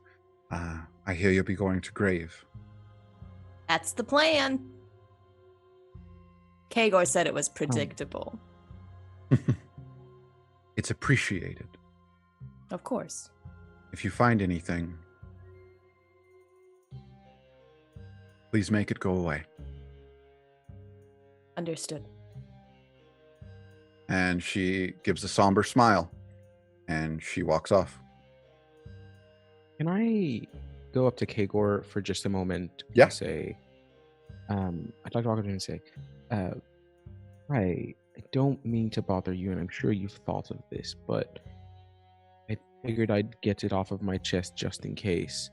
S1: I hear you'll be going to Grave.
S7: That's the plan. Kagor said it was predictable.
S1: It's appreciated.
S7: Of course.
S1: If you find anything, please make it go away.
S7: Understood.
S1: And she gives a somber smile and she walks off.
S3: Can I go up to Kagor for just a moment?
S1: Yeah.
S3: And say, I'd like to walk up to him and say, I don't mean to bother you, and I'm sure you've thought of this, but I figured I'd get it off of my chest just in case.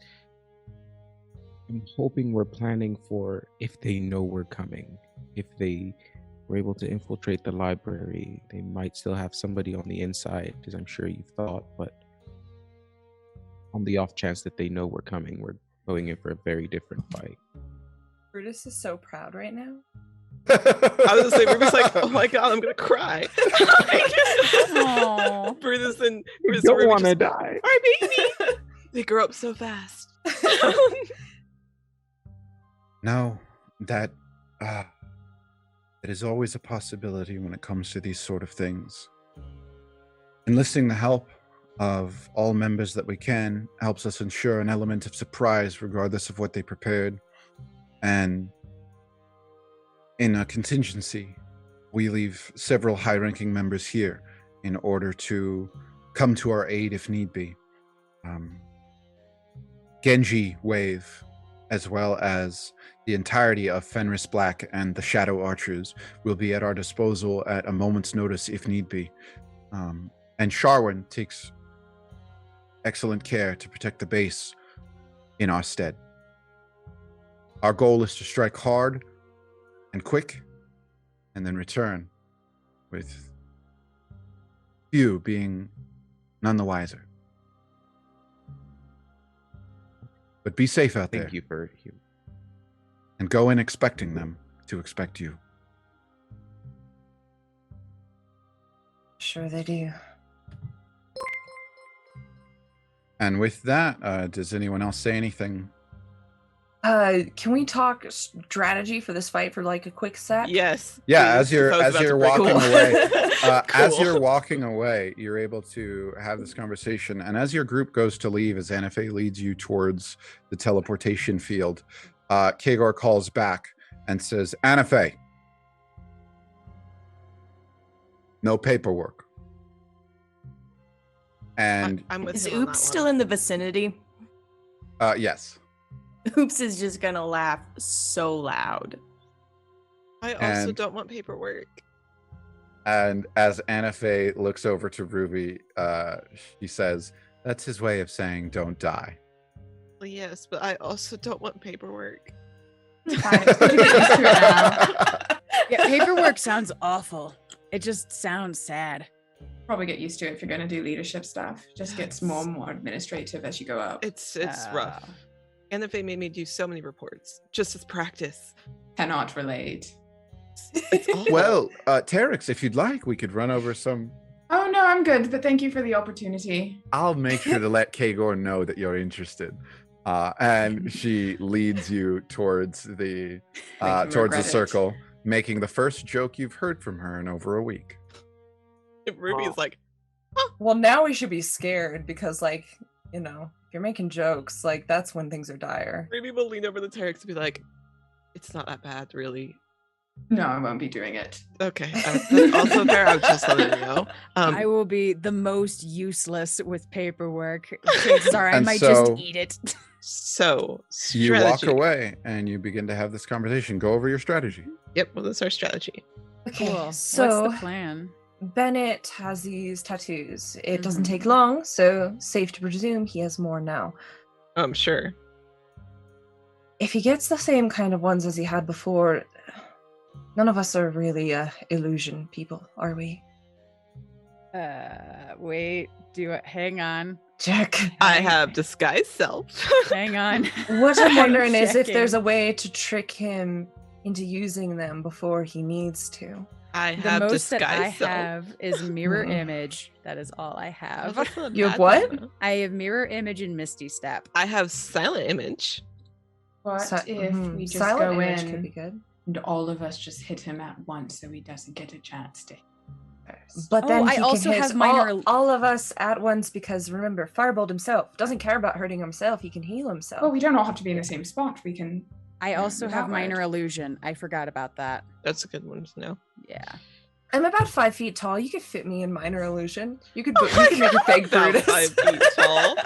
S3: I'm hoping we're planning for if they know we're coming. If they were able to infiltrate the library, they might still have somebody on the inside, as I'm sure you've thought, but on the off chance that they know we're coming, we're going in for a very different fight.
S2: Brutus is so proud right now.
S6: I was gonna say, Ruby's like, oh my god, I'm gonna cry.
S4: Aww.
S6: Brutus and
S3: don't want to die.
S6: Our baby. They grow up so fast.
S1: No, that is always a possibility when it comes to these sort of things. Enlisting the help of all members that we can helps us ensure an element of surprise regardless of what they prepared. And in a contingency, we leave several high-ranking members here in order to come to our aid if need be. Genji Wave, as well as the entirety of Fenris Black and the Shadow Archers, will be at our disposal at a moment's notice if need be. And Sharwin takes excellent care to protect the base in our stead. Our goal is to strike hard and quick, and then return with few being none the wiser. But be safe out there.
S3: Thank you for you.
S1: And go in expecting them to expect you.
S2: Sure they do.
S1: And with that, does anyone else say anything?
S2: Can we talk strategy for this fight for like a quick sec?
S6: Yes.
S1: Yeah,
S6: please,
S1: as you're walking
S6: cool.
S1: away, as
S6: Cool.
S1: you're walking away, you're able to have this conversation. And as your group goes to leave, as Anafe leads you towards the teleportation field, Kagor calls back and says, "Anafe, no paperwork." And
S6: I'm with
S7: Is
S6: him on
S7: Oops
S6: that
S7: still
S6: one.
S7: in the vicinity?
S1: yes.
S7: Oops is just gonna laugh so loud.
S6: I also
S1: and-
S6: don't want paperwork.
S1: And as Anafe looks over to Ruby, she says, "That's his way of saying don't die."
S6: Well, yes, but I also don't want paperwork.
S5: Fine, it's good to get used to it now.
S4: Yeah, paperwork sounds awful. It just sounds sad.
S5: Probably get used to it if you're going to do leadership stuff. Just gets more and more administrative as you go up.
S6: It's rough. And if they made me do so many reports just as practice.
S5: Cannot relate.
S6: It's awful.
S1: Well, Terex, if you'd like, we could run over some.
S5: Oh no, I'm good, but thank you for the opportunity.
S1: I'll make sure to let Kagor know that you're interested. And she leads you towards the circle, making the first joke you've heard from her in over a week.
S6: Ruby is like,
S2: Well, now we should be scared because, like, you know, if you're making jokes, like, that's when things are dire.
S6: Ruby will lean over the Terex and be like, it's not that bad, really.
S5: No, I won't be doing it.
S6: Okay. Also fair, I was just letting you know.
S4: I will be the most useless with paperwork. Chances are I
S1: And
S4: might
S1: so-
S4: just eat it.
S6: So,
S1: You walk
S6: strategy.
S1: away and you begin to have this conversation. Go over your strategy.
S6: Yep, well, that's our strategy.
S2: Okay,
S4: Cool.
S2: so
S4: What's the plan?
S2: Bennett has these tattoos. It doesn't
S4: Mhm.
S2: take long, so safe to presume he has more now.
S6: Sure.
S2: If he gets the same kind of ones as he had before, none of us are really illusion people, are we?
S4: Wait, hang on.
S2: Check.
S6: I have disguised self.
S4: Hang on.
S2: What I'm wondering is if
S4: checking.
S2: there's a way to trick him into using them before he needs to.
S6: I
S4: The
S6: have
S4: most that I
S6: disguised self.
S4: have is mirror
S2: Mhm.
S4: image. That is all I have.
S6: That's not a
S2: You have
S6: bad
S2: what?
S6: thing, though.
S4: I have mirror image and Misty Step.
S6: I have silent image.
S5: What if
S2: Mhm.
S5: we just
S2: Silent
S5: go
S2: image
S5: in
S2: could be good.
S5: and all of us just hit him at once so he doesn't get a chance to hit first?
S2: But
S4: Oh,
S2: then
S4: I
S2: he
S4: also
S2: can hit
S4: have minor-
S2: all of us at once because remember, Firebolt himself doesn't care about hurting himself. He can heal himself.
S5: Well, we don't all have to be in the same spot. We can.
S4: I also have
S5: That
S4: minor
S5: would.
S4: illusion. I forgot about that.
S6: That's a good one to know.
S4: Yeah.
S2: I'm about 5 feet tall. You could fit me in minor illusion. You could make a fake
S6: About
S2: Brutus.
S6: 5 feet tall.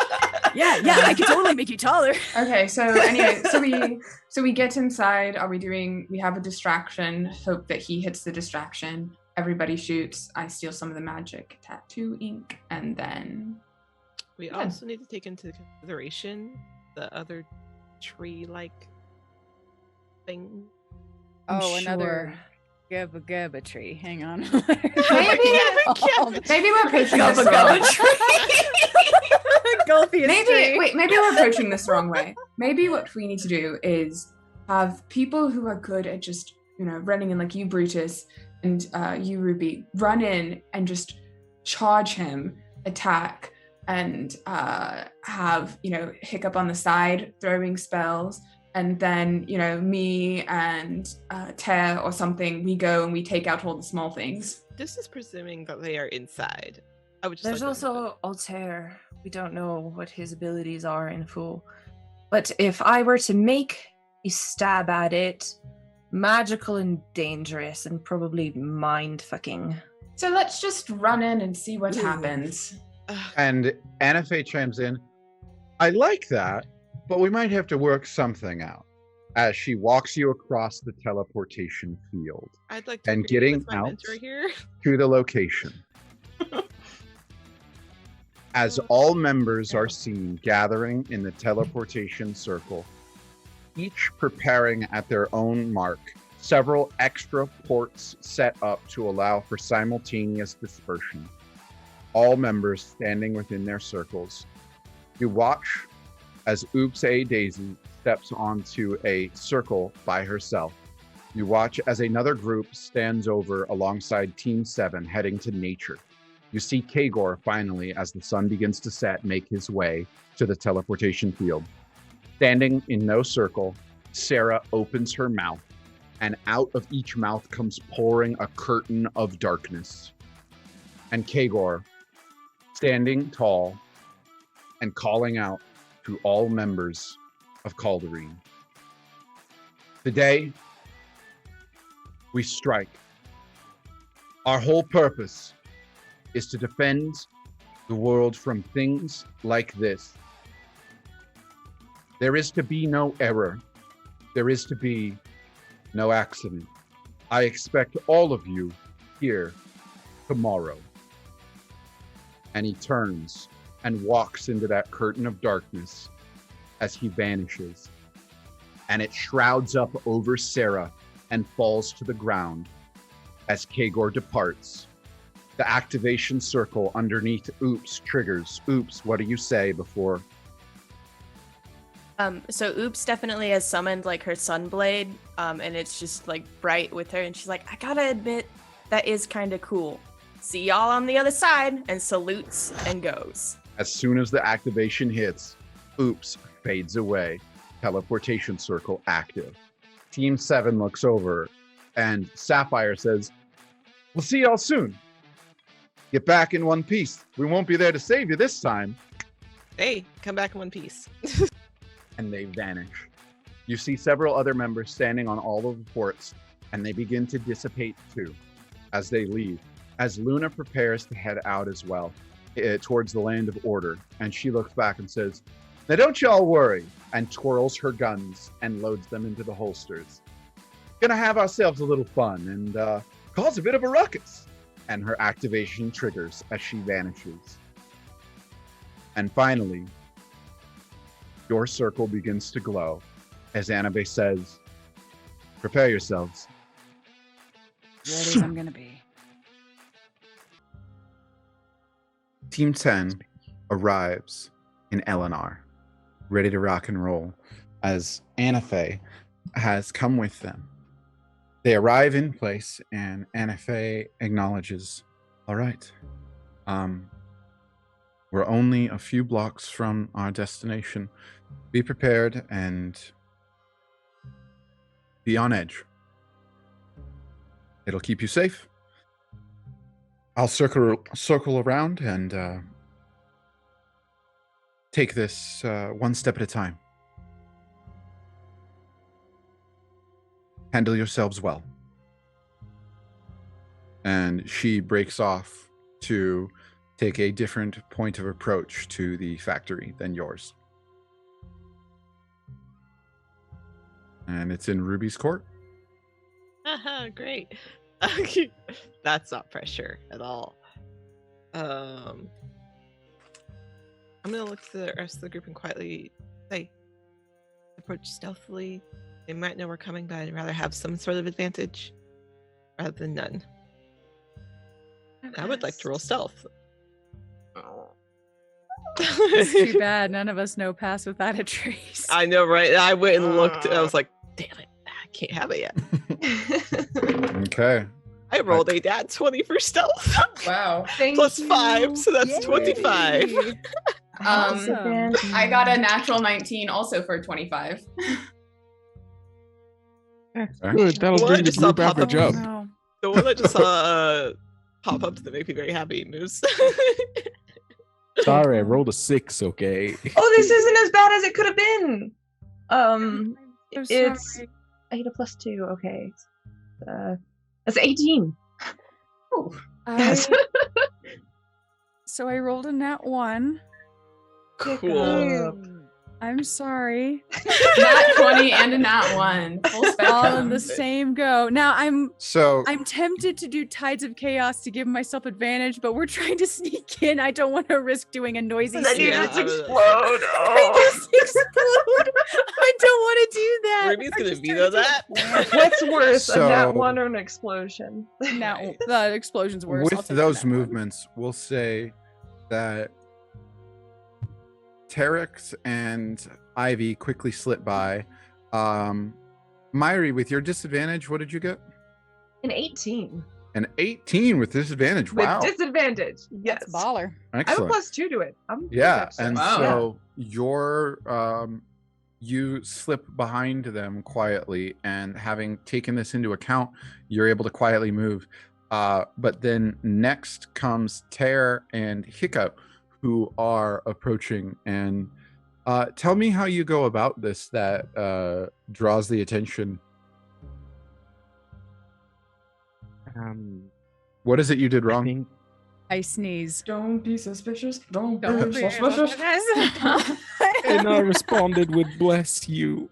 S4: Yeah, I could totally make you taller.
S5: Okay, so anyway, so we get inside. We have a distraction. Hope that he hits the distraction. Everybody shoots. I steal some of the magic tattoo ink, and then
S6: We
S5: Yeah.
S6: also need to take into consideration the other tree-like thing.
S2: I'm
S4: Oh, another
S2: sure.
S4: gubba gubba tree. Hang on.
S5: maybe we're approaching this wrong.
S4: Golfiest tree.
S5: Maybe we're approaching this the wrong way. Maybe what we need to do is have people who are good at just, running in, like you, Brutus, and you, Ruby, run in and just charge him, attack, and have, Hiccup on the side throwing spells. And then, me and Tear or something, we go and we take out all the small things.
S6: This is presuming that they are inside. I would just
S2: There's
S6: like to know
S2: also Altair. We don't know what his abilities are in full. But if I were to make a stab at it, magical and dangerous and probably mind-fucking.
S5: So let's just run in and see what
S2: Ooh.
S5: happens.
S6: that.
S1: And Anna Faye chimes in. I like that, but we might have to work something out. As she walks you across the teleportation field
S6: I'd like to
S1: and
S6: agree
S1: getting
S6: with my
S1: out.
S6: mentor here.
S1: to the location. As all members are seen gathering in the teleportation circle, each preparing at their own mark, several extra ports set up to allow for simultaneous dispersion. All members standing within their circles. You watch as Oops A Daisy steps onto a circle by herself. You watch as another group stands over alongside Team 7 heading to nature. You see Kagor finally, as the sun begins to set, make his way to the teleportation field. Standing in no circle, Sarah opens her mouth, and out of each mouth comes pouring a curtain of darkness. And Kagor, standing tall and calling out to all members of Cauldareen. Today, we strike. Our whole purpose is to defend the world from things like this. There is to be no error. There is to be no accident. I expect all of you here tomorrow. And he turns and walks into that curtain of darkness as he vanishes. And it shrouds up over Sarah and falls to the ground as Kagor departs The activation circle underneath Oops triggers. Oops, what do you say before?
S7: So Oops definitely has summoned like her sunblade, and it's just like bright with her, and she's like, I gotta admit, that is kind of cool. See y'all on the other side, and salutes and goes.
S1: As soon as the activation hits, Oops fades away. Teleportation circle active. Team 7 looks over, and Sapphire says, we'll see y'all soon. Get back in one piece. We won't be there to save you this time.
S6: Hey, come back in one piece.
S1: And they vanish. You see several other members standing on all of the forts, and they begin to dissipate too as they leave. As Luna prepares to head out as well, towards the land of order, and she looks back and says, now don't y'all worry, and twirls her guns and loads them into the holsters. Gonna have ourselves a little fun and cause a bit of a ruckus. And her activation triggers as she vanishes. And finally, your circle begins to glow as Anabe says, prepare yourselves.
S4: Ready as I'm gonna be.
S1: Team 10 arrives in Eleanor, ready to rock and roll, as Anafe has come with them. They arrive in place, and Anafe acknowledges, all right, we're only a few blocks from our destination. Be prepared and be on edge. It'll keep you safe. I'll circle around and take this one step at a time. Handle yourselves well. And she breaks off to take a different point of approach to the factory than yours. And it's in Ruby's court.
S6: Haha, great. That's not pressure at all. I'm gonna look to the rest of the group and quietly say, approach stealthily. They might know we're coming, but I'd rather have some sort of advantage rather than none. I would like to roll stealth.
S4: It's too bad none of us know pass without a trace.
S6: I know, right? I went and looked. I was like, damn it, I can't have it yet.
S1: Okay.
S6: I rolled a nat 20 for stealth.
S5: Wow.
S6: Plus 5, so that's 25.
S4: Awesome.
S5: I got a natural 19 also for 25.
S3: Good. That'll bring the group average up.
S4: No.
S6: The one I just saw pop up that make me very happy, Moose.
S3: Sorry, I rolled a 6, okay?
S2: Oh, this isn't as bad as it could have been.
S4: I'm so
S2: It's
S4: sorry.
S2: I hit a +2. Okay, that's 18. Oh, yes.
S4: So I rolled a nat 1.
S6: Cool.
S4: I'm sorry.
S5: Nat 20 and a nat 1. Full spectrum.
S4: All in the same go. Now I'm tempted to do Tides of Chaos to give myself advantage, but we're trying to sneak in. I don't want to risk doing a noisy
S2: Then you
S4: scene.
S2: just explode.
S4: I just explode. I don't want to do that.
S6: Ruby's
S4: I'm
S6: gonna
S4: just
S6: veto
S4: trying
S6: that.
S2: What's worse, a
S1: So-
S2: nat 1 or an explosion?
S4: No, the explosion's worse. I'll
S1: With
S4: take
S1: those
S4: that one.
S1: movements, we'll say that Terex and Ivy quickly slip by. Myri, with your disadvantage, what did you get?
S2: An 18
S1: An 18 with disadvantage. Wow.
S2: with disadvantage. Yes,
S4: That's baller.
S2: I have a
S1: Excellent.
S2: +2 to it. I'm
S1: Yeah,
S2: actually.
S1: and
S5: Wow.
S1: so your you slip behind them quietly, and having taken this into account, you're able to quietly move. But then next comes Tear and Hiccup, who are approaching. And tell me how you go about this that draws the attention. What is it you did
S3: I
S1: wrong?
S3: think
S4: I sneeze.
S5: Don't be suspicious. Don't
S4: Don't
S5: be
S4: be
S5: suspicious.
S3: and I responded with bless you.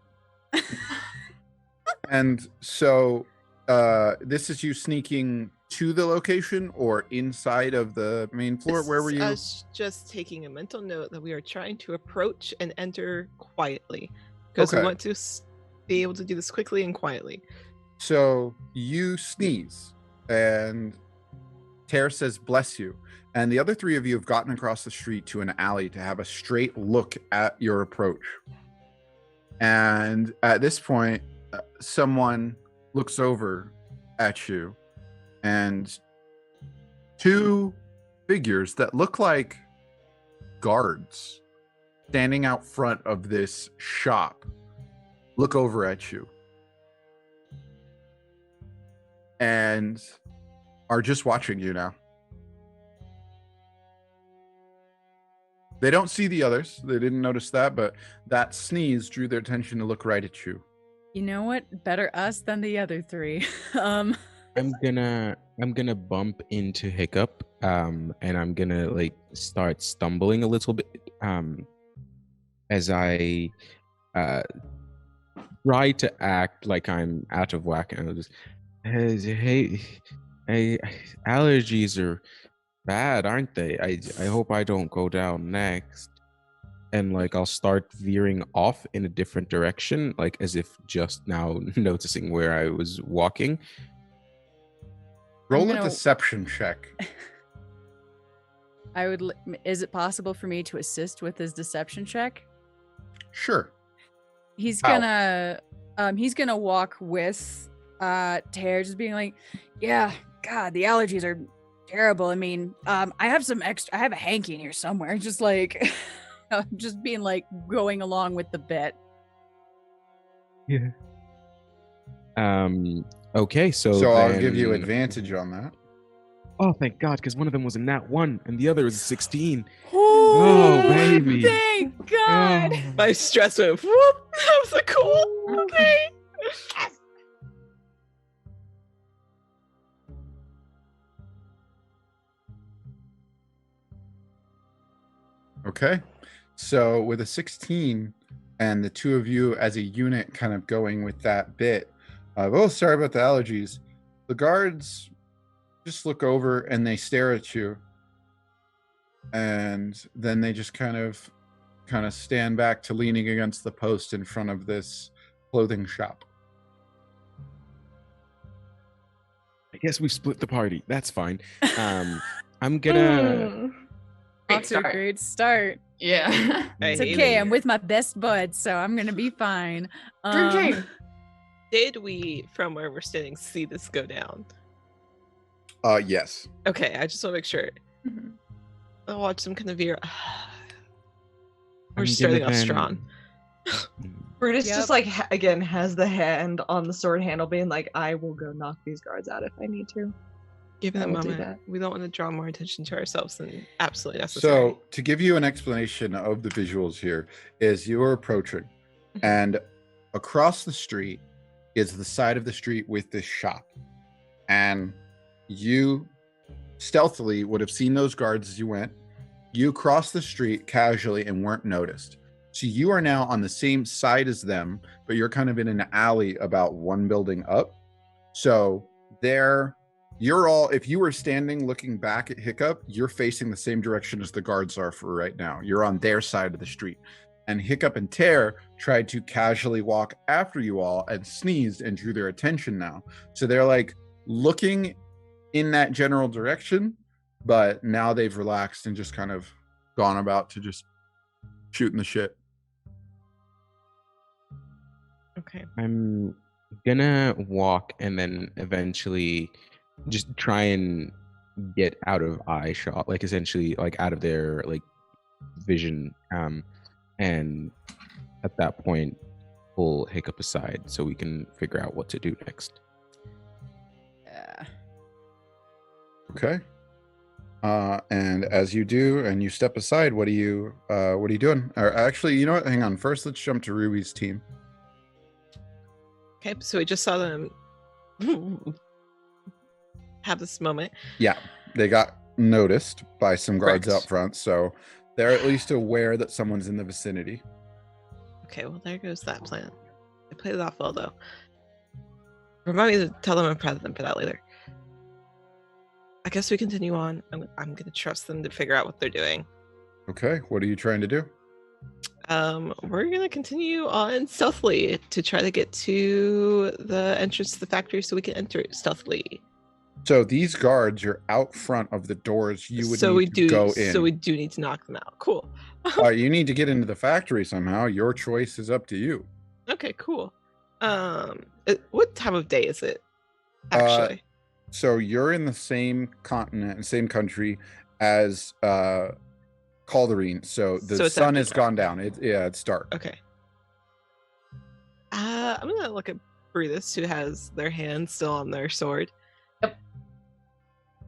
S1: And so this is you sneaking to the location or inside of the main floor? Where were
S6: This is
S1: you?
S6: us just taking a mental note that we are trying to approach and enter quietly because we
S1: Okay.
S6: want to be able to do this quickly and quietly.
S1: So you sneeze, and Tare says, "Bless you." And the other three of you have gotten across the street to an alley to have a straight look at your approach. And at this point, someone looks over at you, and two figures that look like guards standing out front of this shop look over at you and are just watching you now. They don't see the others. They didn't notice that, but that sneeze drew their attention to look right at you.
S4: You know what? Better us than the other three.
S3: I'm gonna bump into Hiccup, and I'm gonna like start stumbling a little bit, as I try to act like I'm out of whack, and I'll just, hey, allergies are bad, aren't they? I hope I don't go down next. And like I'll start veering off in a different direction, like as if just now noticing where I was walking.
S1: Roll a deception check.
S4: Is it possible for me to assist with his deception check?
S1: Sure.
S4: He's gonna walk with Tare, just being like, yeah, God, the allergies are terrible. I mean, I have a hanky in here somewhere. Just like just being like going along with the bit.
S3: Yeah. Okay, so
S1: I'll give you advantage on that.
S3: Oh, thank God, because one of them was a nat 1 and the other was a 16.
S4: Oh,
S3: baby.
S4: Thank God.
S3: Oh.
S6: My stress went, whoop, that was a cool. Okay.
S1: Okay. So with a 16 and the two of you as a unit kind of going with that bit, oh, sorry about the allergies. The guards just look over and they stare at you. And then they just kind of stand back to leaning against the post in front of this clothing shop.
S3: I guess we split the party. That's fine. I'm gonna...
S4: Off to a great start.
S5: Yeah.
S4: It's okay. I'm with my best buds, so I'm gonna be fine.
S5: Drinking.
S6: Did we, from where we're standing, see this go down?
S1: Yes.
S6: Okay, I just want to make sure.
S5: Mm-hmm.
S6: I'll watch them kind of veer. We're starting off strong.
S2: Brutus just like again has the hand on the sword handle, being like, "I will go knock these guards out if I need to."
S6: Given the moment, we don't want to draw more attention to ourselves than absolutely necessary.
S1: So, to give you an explanation of the visuals here, is you're approaching, and across the street is the side of the street with this shop, and you stealthily would have seen those guards as you went. You crossed the street casually and weren't noticed. So you are now on the same side as them, but you're kind of in an alley about one building up. So you're all, if you were standing looking back at Hiccup, you're facing the same direction as the guards are for right now. You're on their side of the street. And Hiccup and Tare tried to casually walk after you all and sneezed and drew their attention now. So they're like looking in that general direction, but now they've relaxed and just kind of gone about to just shooting the shit.
S6: Okay.
S3: I'm gonna walk and then eventually just try and get out of eye shot, like essentially like out of their like vision, and at that point pull Hiccup aside so we can figure out what to do next.
S4: Yeah.
S1: Okay. And as you do and you step aside, what are you doing? Or actually, you know what, hang on, first let's jump to Ruby's team.
S6: Okay, so we just saw them have this moment.
S1: Yeah, they got noticed by some guards
S6: Correct.
S1: out front, so they're at least aware that someone's in the vicinity.
S6: Okay, well, there goes that plan. They played it off well, though. Remind me to tell them I'm proud of them for that later. I guess we continue on. I'm going to trust them to figure out what they're doing.
S1: Okay, what are you trying to do?
S6: We're going to continue on stealthily to try to get to the entrance to the factory so we can enter it stealthily.
S1: So these guards are out front of the doors. You would
S6: so
S1: need
S6: we
S1: to
S6: do.
S1: go in.
S6: So we do need to knock them out. Cool.
S1: You need to get into the factory somehow. Your choice is up to you.
S6: Okay. Cool. What time of day is it? Actually.
S1: So you're in the same continent, same country as Cauldareen. So the
S6: So it's
S1: sun
S6: after
S1: has
S6: dark.
S1: gone down. It's dark.
S6: Okay. I'm gonna look at Brutus, who has their hand still on their sword.
S2: Yep.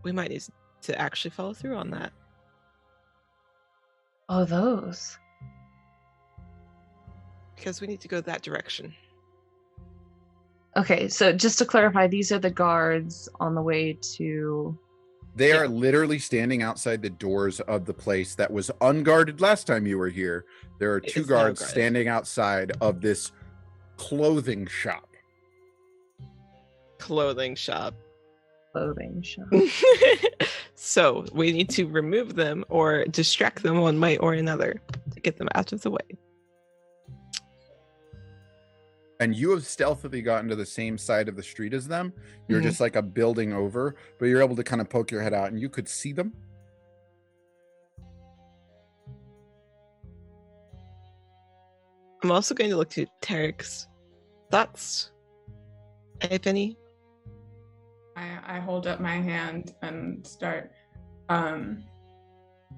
S6: We might need to actually follow through on that.
S2: Oh, those.
S6: Because we need to go that direction.
S2: Okay, so just to clarify, these are the guards on the way to...
S1: They are literally standing outside the doors of the place that was unguarded last time you were here. There are
S6: It
S1: two
S6: is now
S1: guards
S6: guarded.
S1: standing outside of this clothing shop.
S6: Clothing shop.
S2: Clothing shop.
S6: So we need to remove them or distract them one way or another to get them out of the way.
S1: And you have stealthily gotten to the same side of the street as them. You're
S6: Mhm.
S1: just like a building over, but you're able to kind of poke your head out and you could see them.
S6: I'm also going to look to Tarek's thoughts, if any.
S5: I hold up my hand and start. I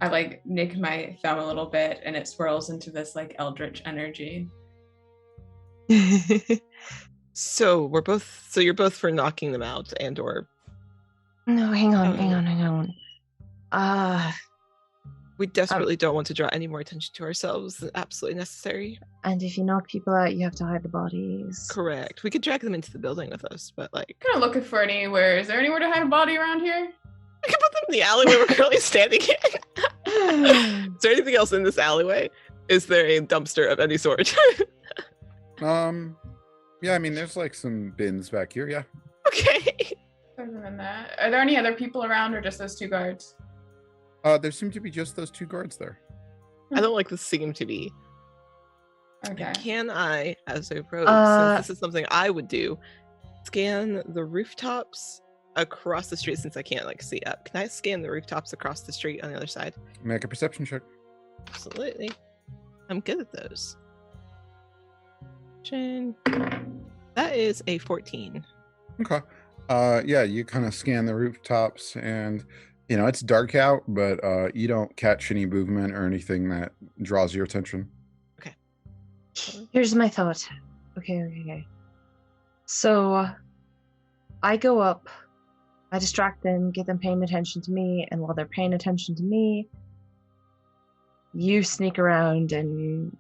S5: like nick my thumb a little bit, and it swirls into this like eldritch energy.
S6: So you're both for knocking them out and or
S2: No, hang on.
S6: we desperately don't want to draw any more attention to ourselves than absolutely necessary.
S2: And if you knock people out, you have to hide the bodies.
S6: Correct. We could drag them into the building with us, but like
S5: Kind of looking for anywhere. Is there anywhere to hide a body around here?
S6: we could put them in the alleyway we're currently standing in. Is there anything else in this alleyway? Is there a dumpster of any sort?
S1: Yeah, I mean, there's like some bins back here. Yeah.
S6: Okay.
S5: Other than that, are there any other people around, or just those two guards?
S1: There seem to be just those two guards there.
S6: I don't like the seem to be.
S5: Okay.
S6: Can I, as a rogue, since this is something I would do, scan the rooftops across the street since I can't like see up? Can I scan the rooftops across the street on the other side?
S1: Make a perception check.
S6: Absolutely. I'm good at those. That is a 14.
S1: Okay. Yeah, you kind of scan the rooftops and you know, it's dark out, but you don't catch any movement or anything that draws your attention.
S2: Here's my thought. Okay. So I go up, I distract them, get them paying attention to me, and while they're paying attention to me, you sneak around and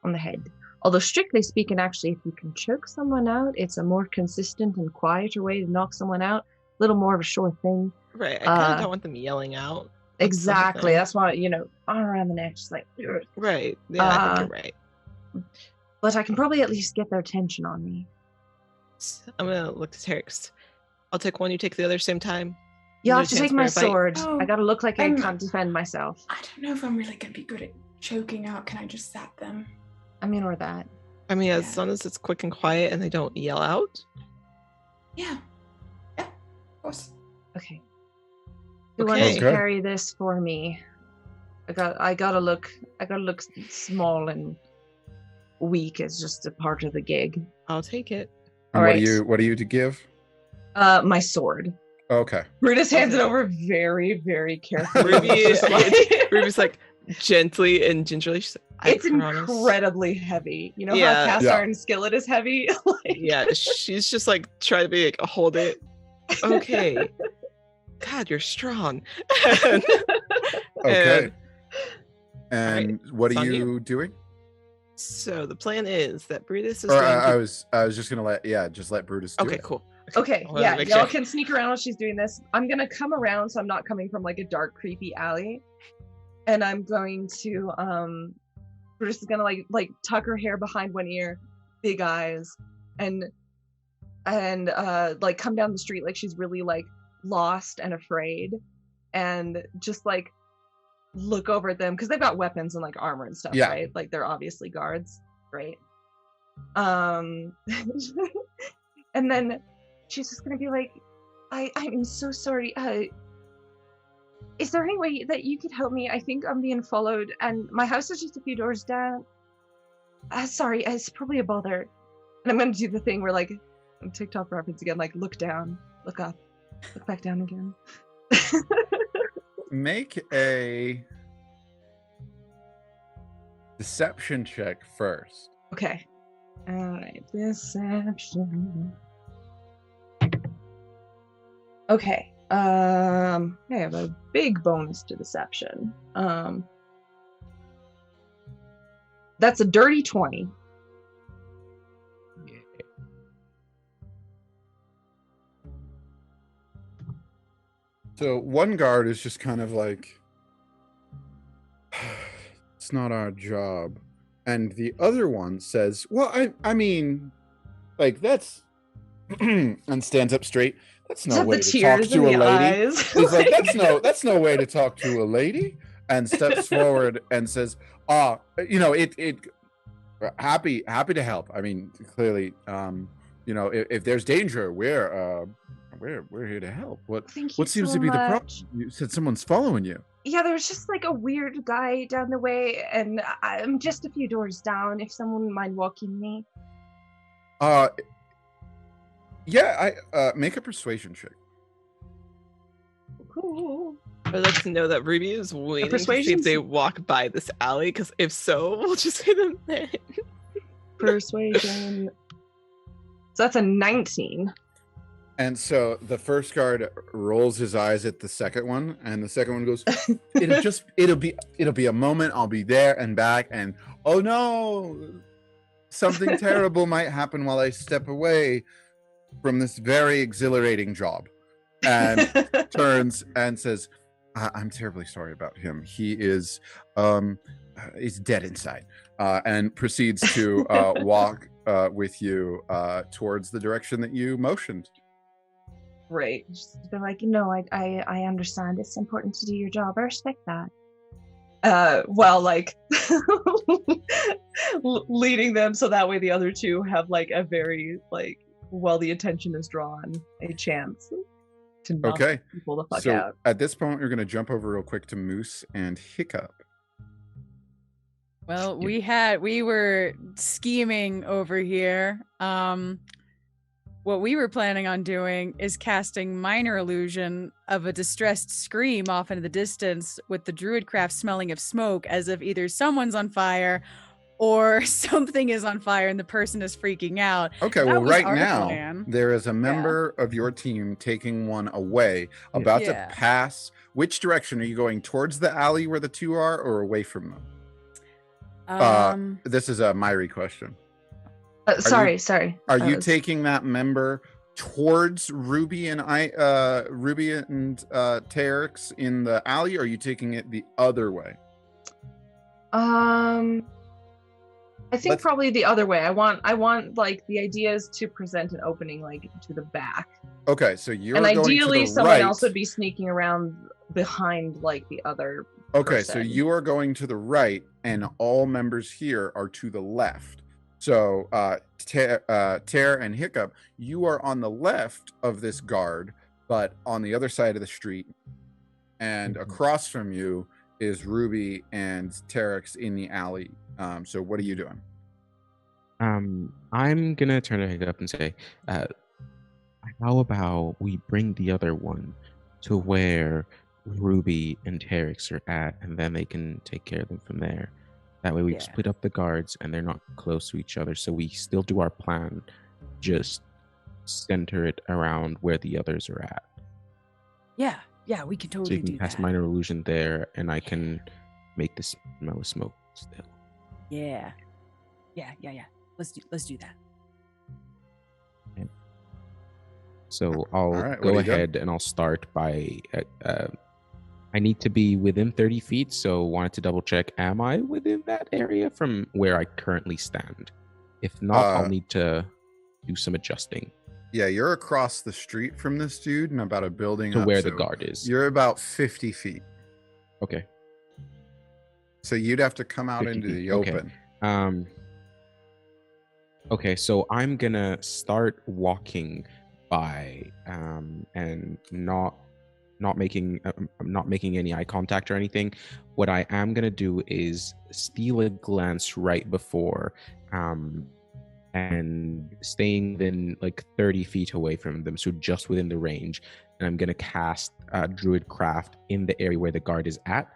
S2: on the head. Although strictly speaking, actually, if you can choke someone out, it's a more consistent and quieter way to knock someone out. A little more of a sure thing.
S6: Right. I kind of don't want them yelling out.
S2: Exactly. That's why, arm around the neck, just like. Ugh.
S6: Right. Yeah, I think you're right.
S2: But I can probably at least get their attention on me.
S6: I'm gonna look to Terex. I'll take one, you take the other, same time.
S2: You
S6: No
S2: have to
S6: chance
S2: take
S6: for
S2: my
S6: a bite?
S2: sword.
S5: Oh,
S2: I gotta look like I
S5: I'm-
S2: can't defend myself.
S5: I don't know if I'm really gonna be good at choking out. Can I just zap them?
S2: I mean, or that.
S6: I mean, as
S5: Yeah.
S6: long as it's quick and quiet and they don't yell out.
S5: Yeah, of course.
S2: Okay. Who wants
S6: Okay.
S2: to
S1: Okay.
S2: carry this for me? I gotta look small and weak as just a part of the gig.
S6: I'll take it.
S1: And
S2: All
S1: what
S2: right.
S1: do you to give?
S2: My sword.
S1: Okay.
S2: Brutus hands it
S6: Okay.
S2: over very, very carefully.
S6: Ruby is
S2: Just
S6: like, Ruby's like gently and gingerly. She's like, I
S2: it's
S6: promise.
S2: incredibly heavy. You know
S6: Yeah.
S2: how cast
S1: Yeah.
S2: iron skillet is heavy? Like-
S6: Yeah, she's just like trying to be like, hold it. Okay. God, you're strong. And-
S1: Okay.
S6: and
S1: And what
S6: it's
S1: are
S6: on
S1: you doing?
S6: so the plan is that Brutus is
S1: Or
S6: going
S1: I
S6: to...
S1: was just gonna let Brutus do
S6: Okay,
S1: it.
S6: cool.
S2: Okay,
S6: I wanted to
S2: yeah,
S6: make
S2: y'all
S6: sure.
S2: can sneak around while she's doing this. I'm gonna come around so I'm not coming from like a dark, creepy alley. And I'm going to Brutus is gonna like tuck her hair behind one ear, big eyes, and like come down the street like she's really like lost and afraid, and just like look over at them because they've got weapons and like armor and stuff,
S1: Yeah.
S2: right? Like they're obviously guards, right? And then she's just gonna be like, I'm so sorry. Is there any way that you could help me? I think I'm being followed, and my house is just a few doors down. Sorry, it's probably a bother. And I'm gonna do the thing where, like, TikTok reference again, like, look down, look up, look back down again.
S1: Make a deception check first.
S2: Okay. All right, deception. Okay. I have a big bonus to deception. That's a dirty 20.
S1: So one guard is just kind of like, it's not our job. And the other one says, well, I mean, like, that's, and stands up straight. That's no way to talk to a lady. He's like, that's no way to talk to a lady. And steps forward and says, happy to help. I mean, clearly, if there's danger, we're here to help. What seems to be the problem? You said someone's following you.
S2: Yeah, there's just like a weird guy down the way, and I'm just a few doors down. If someone would mind walking me.
S1: Yeah, make a persuasion check.
S2: Cool.
S6: I'd like to know that Ruby is waiting to see if they walk by this alley, because if so, we'll just hit them then.
S2: Persuasion. So that's a 19.
S1: And so the first guard rolls his eyes at the second one, and the second one goes, it'll be a moment. I'll be there and back, and oh no, something terrible might happen while I step away from this very exhilarating job. And turns and says, I'm terribly sorry about him. He is dead inside. And proceeds to walk with you towards the direction that you motioned.
S2: Right. They're like, no, I understand. It's important to do your job. I respect that. Like leading them so that way the other two have like a very while the attention is drawn, a chance to knock people the fuck out.
S1: At this point, we're gonna jump over real quick to Moose and Hiccup.
S4: Well, we were scheming over here. What we were planning on doing is casting minor illusion of a distressed scream off into the distance with the druid craft smelling of smoke, as if either someone's on fire or something is on fire and the person is freaking out.
S1: Okay, well, right now there is a member of your team taking one away, about to pass. Which direction are you going? Towards the alley where the two are, or away from them? This is a Myri question.
S2: Sorry.
S1: Are you taking that member towards Ruby and Terex in the alley, or are you taking it the other way?
S2: I think probably the other way. I want like the idea is to present an opening like to the back.
S1: Okay, so you're
S2: and
S1: going
S2: ideally
S1: to the
S2: someone
S1: right.
S2: else would be sneaking around behind like the other.
S1: Okay,
S2: person.
S1: so you are going to the right, and all members here are to the left. So Tear and Hiccup, you are on the left of this guard, but on the other side of the street, and across from you is Ruby and Terex in the alley. So what are you doing?
S3: I'm gonna turn to Hiccup and say, how about we bring the other one to where Ruby and Terex are at, and then they can take care of them from there. That way we split up the guards and they're not close to each other, so we still do our plan, just center it around where the others are at.
S4: Yeah, we can totally do that. So you can
S3: cast minor illusion there, and I can make the smell of smoke still.
S4: Yeah. Let's do that.
S3: Okay. So I'll go ahead and I'll start by I need to be within 30 feet, so wanted to double check, am I within that area from where I currently stand? If not, I'll need to do some adjusting.
S1: Yeah, you're across the street from this dude and about a building
S3: to where the guard is.
S1: You're about 50 feet.
S3: Okay.
S1: So you'd have to come out into the open.
S3: Okay, so I'm gonna start walking by and not making any eye contact or anything. What I am gonna do is steal a glance right before and staying within like 30 feet away from them, so just within the range. And I'm gonna cast Druid Craft in the area where the guard is at.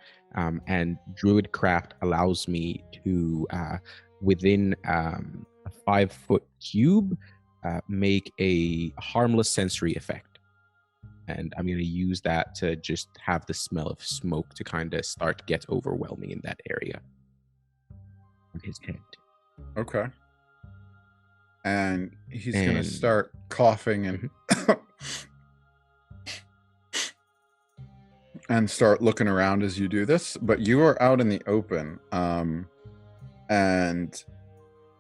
S3: And Druid Craft allows me to, within a 5-foot cube, make a harmless sensory effect. And I'm going to use that to just have the smell of smoke to kind of start to get overwhelming in that area on his head.
S1: Okay. And he's going to start coughing and and start looking around as you do this. But you are out in the open, and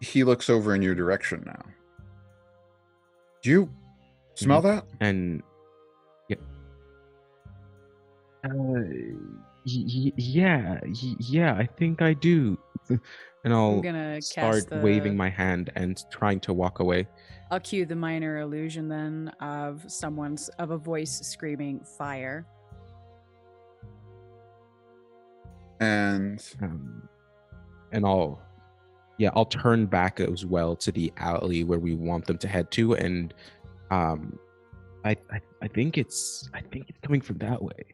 S1: he looks over in your direction now. Do you smell that?
S3: And yeah, I think I do. And I'll
S4: gonna
S3: start waving my hand and trying to walk away.
S4: I'll cue the minor illusion then of a voice screaming fire.
S1: And
S3: I'll turn back as well to the alley where we want them to head to, and I think it's coming from that way.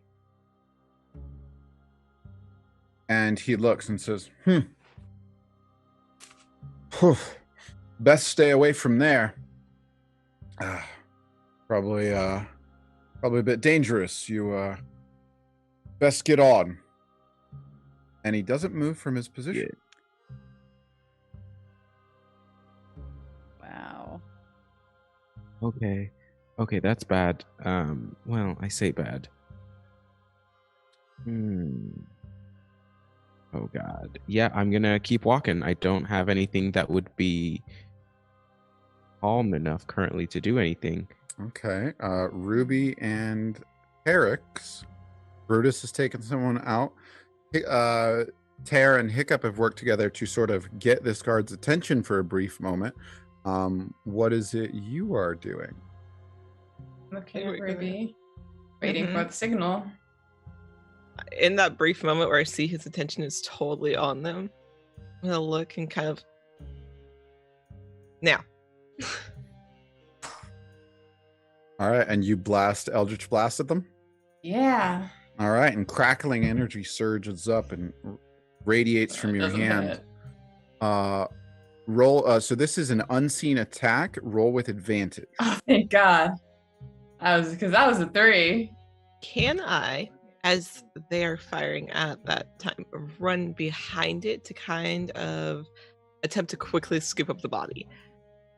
S1: And he looks and says, best stay away from there. Probably a bit dangerous. You best get on. And he doesn't move from his position.
S4: Wow.
S3: Okay, that's bad. Well, I say bad. Oh God. Yeah, I'm gonna keep walking. I don't have anything that would be calm enough currently to do anything.
S1: Okay. Ruby and Eric's. Brutus has taken someone out. Tara and Hiccup have worked together to sort of get this guard's attention for a brief moment. What is it you are doing?
S5: Looking at Ruby, waiting for the signal.
S6: In that brief moment where I see his attention is totally on them, I'm gonna look and kind of now.
S1: All right, and you blast Eldritch Blast at them?
S5: Yeah.
S1: All right, and crackling energy surges up and radiates from your hand. Roll. So this is an unseen attack. Roll with advantage.
S5: Oh, thank God. That was a 3.
S6: Can I, as they are firing at that time, run behind it to kind of attempt to quickly scoop up the body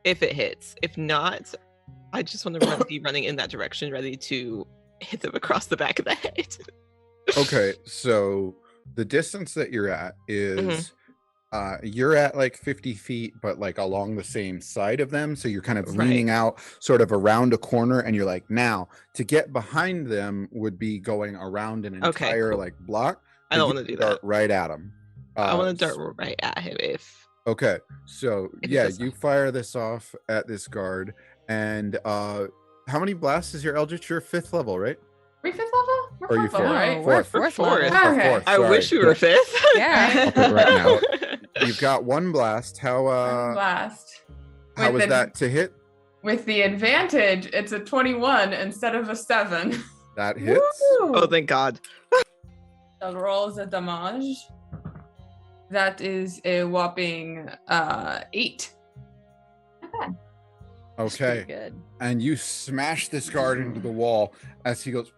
S6: if it hits? If not, I just want to be running in that direction, ready to hit them across the back of the head.
S1: Okay, so the distance that you're at is you're at like 50 feet, but like along the same side of them. So you're kind of leaning out sort of around a corner, and you're like, now to get behind them would be going around an entire like block.
S6: I don't want to do that.
S1: Right at him.
S6: I want to dart right at him if.
S1: Okay, so yeah, you fire this off at this guard, and how many blasts is your Eldritch? You're 5th level, right?
S5: Are we 5th level? We're
S1: Or you
S5: 4th level, right?
S4: We're
S6: Fourth.
S4: fourth.
S5: Okay.
S1: Fourth,
S6: I wish we were 5th.
S4: Yeah.
S1: I'll put right now. You've got 1 blast. How
S5: Blast.
S1: how was
S5: With
S1: that to hit?
S5: With the advantage, it's a 21 instead of a 7.
S1: That hits.
S6: Oh, thank God.
S5: The roll is a damage. That is a whopping 8. Not bad.
S1: Okay.
S4: Pretty good.
S1: And you smash this guard into the wall as he goes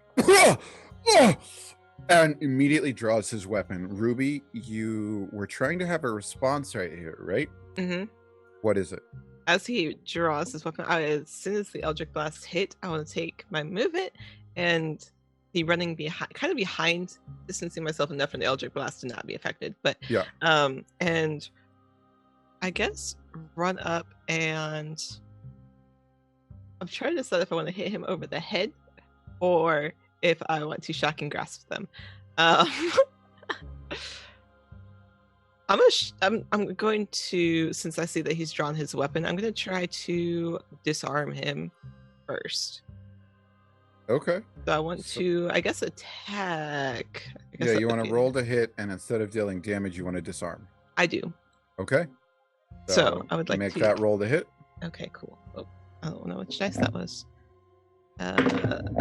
S1: and immediately draws his weapon. Ruby, you were trying to have a response right here, right?
S6: Mm-hmm.
S1: What is it?
S6: As he draws his weapon, as soon as the Eldritch Blast hit, I want to take my movement and be running behind, distancing myself enough from the Eldritch Blast to not be affected. But
S1: yeah,
S6: and I guess run up, and I'm trying to decide if I want to hit him over the head or if I want to shock and grasp them. I'm going to, since I see that he's drawn his weapon, I'm going to try to disarm him first.
S1: Okay.
S6: So I want to, I guess, attack.
S1: Yeah, you want to roll to hit, and instead of dealing damage, you want to disarm.
S6: I do.
S1: Okay.
S6: So I would like
S1: make
S6: to
S1: that roll to hit.
S6: Okay, cool. Oh, I don't know which dice that was.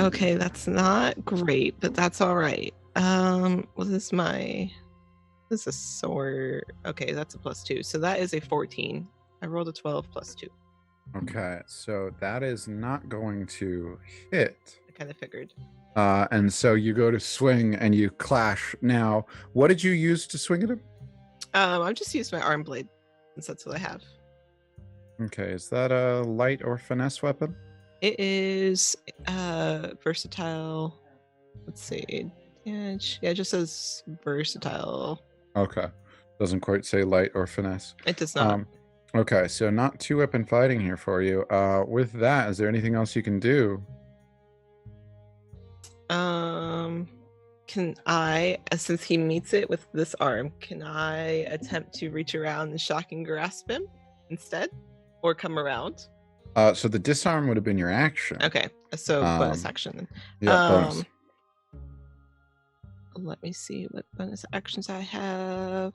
S6: Okay, that's not great, but that's all right. What is my? This is a sword. Okay, that's a +2. So that is a 14. I rolled a 12 +2.
S1: Okay, so that is not going to hit.
S6: I kind of figured.
S1: And so you go to swing and you clash. Now, what did you use to swing at him?
S6: I've just used my arm blade, since that's what I have.
S1: Okay, is that a light or finesse weapon?
S6: It is versatile. Let's see. Yeah, it just says versatile.
S1: Okay, doesn't quite say light or finesse.
S6: It does not.
S1: Okay, so not two weapon fighting here for you. With that, is there anything else you can do?
S6: Can I, since he meets it with this arm, can I attempt to reach around and shock and grasp him instead, or come around?
S1: So the disarm would have been your action.
S6: Okay, so bonus action then.
S1: Yeah, bonus.
S6: Let me see what bonus actions I have.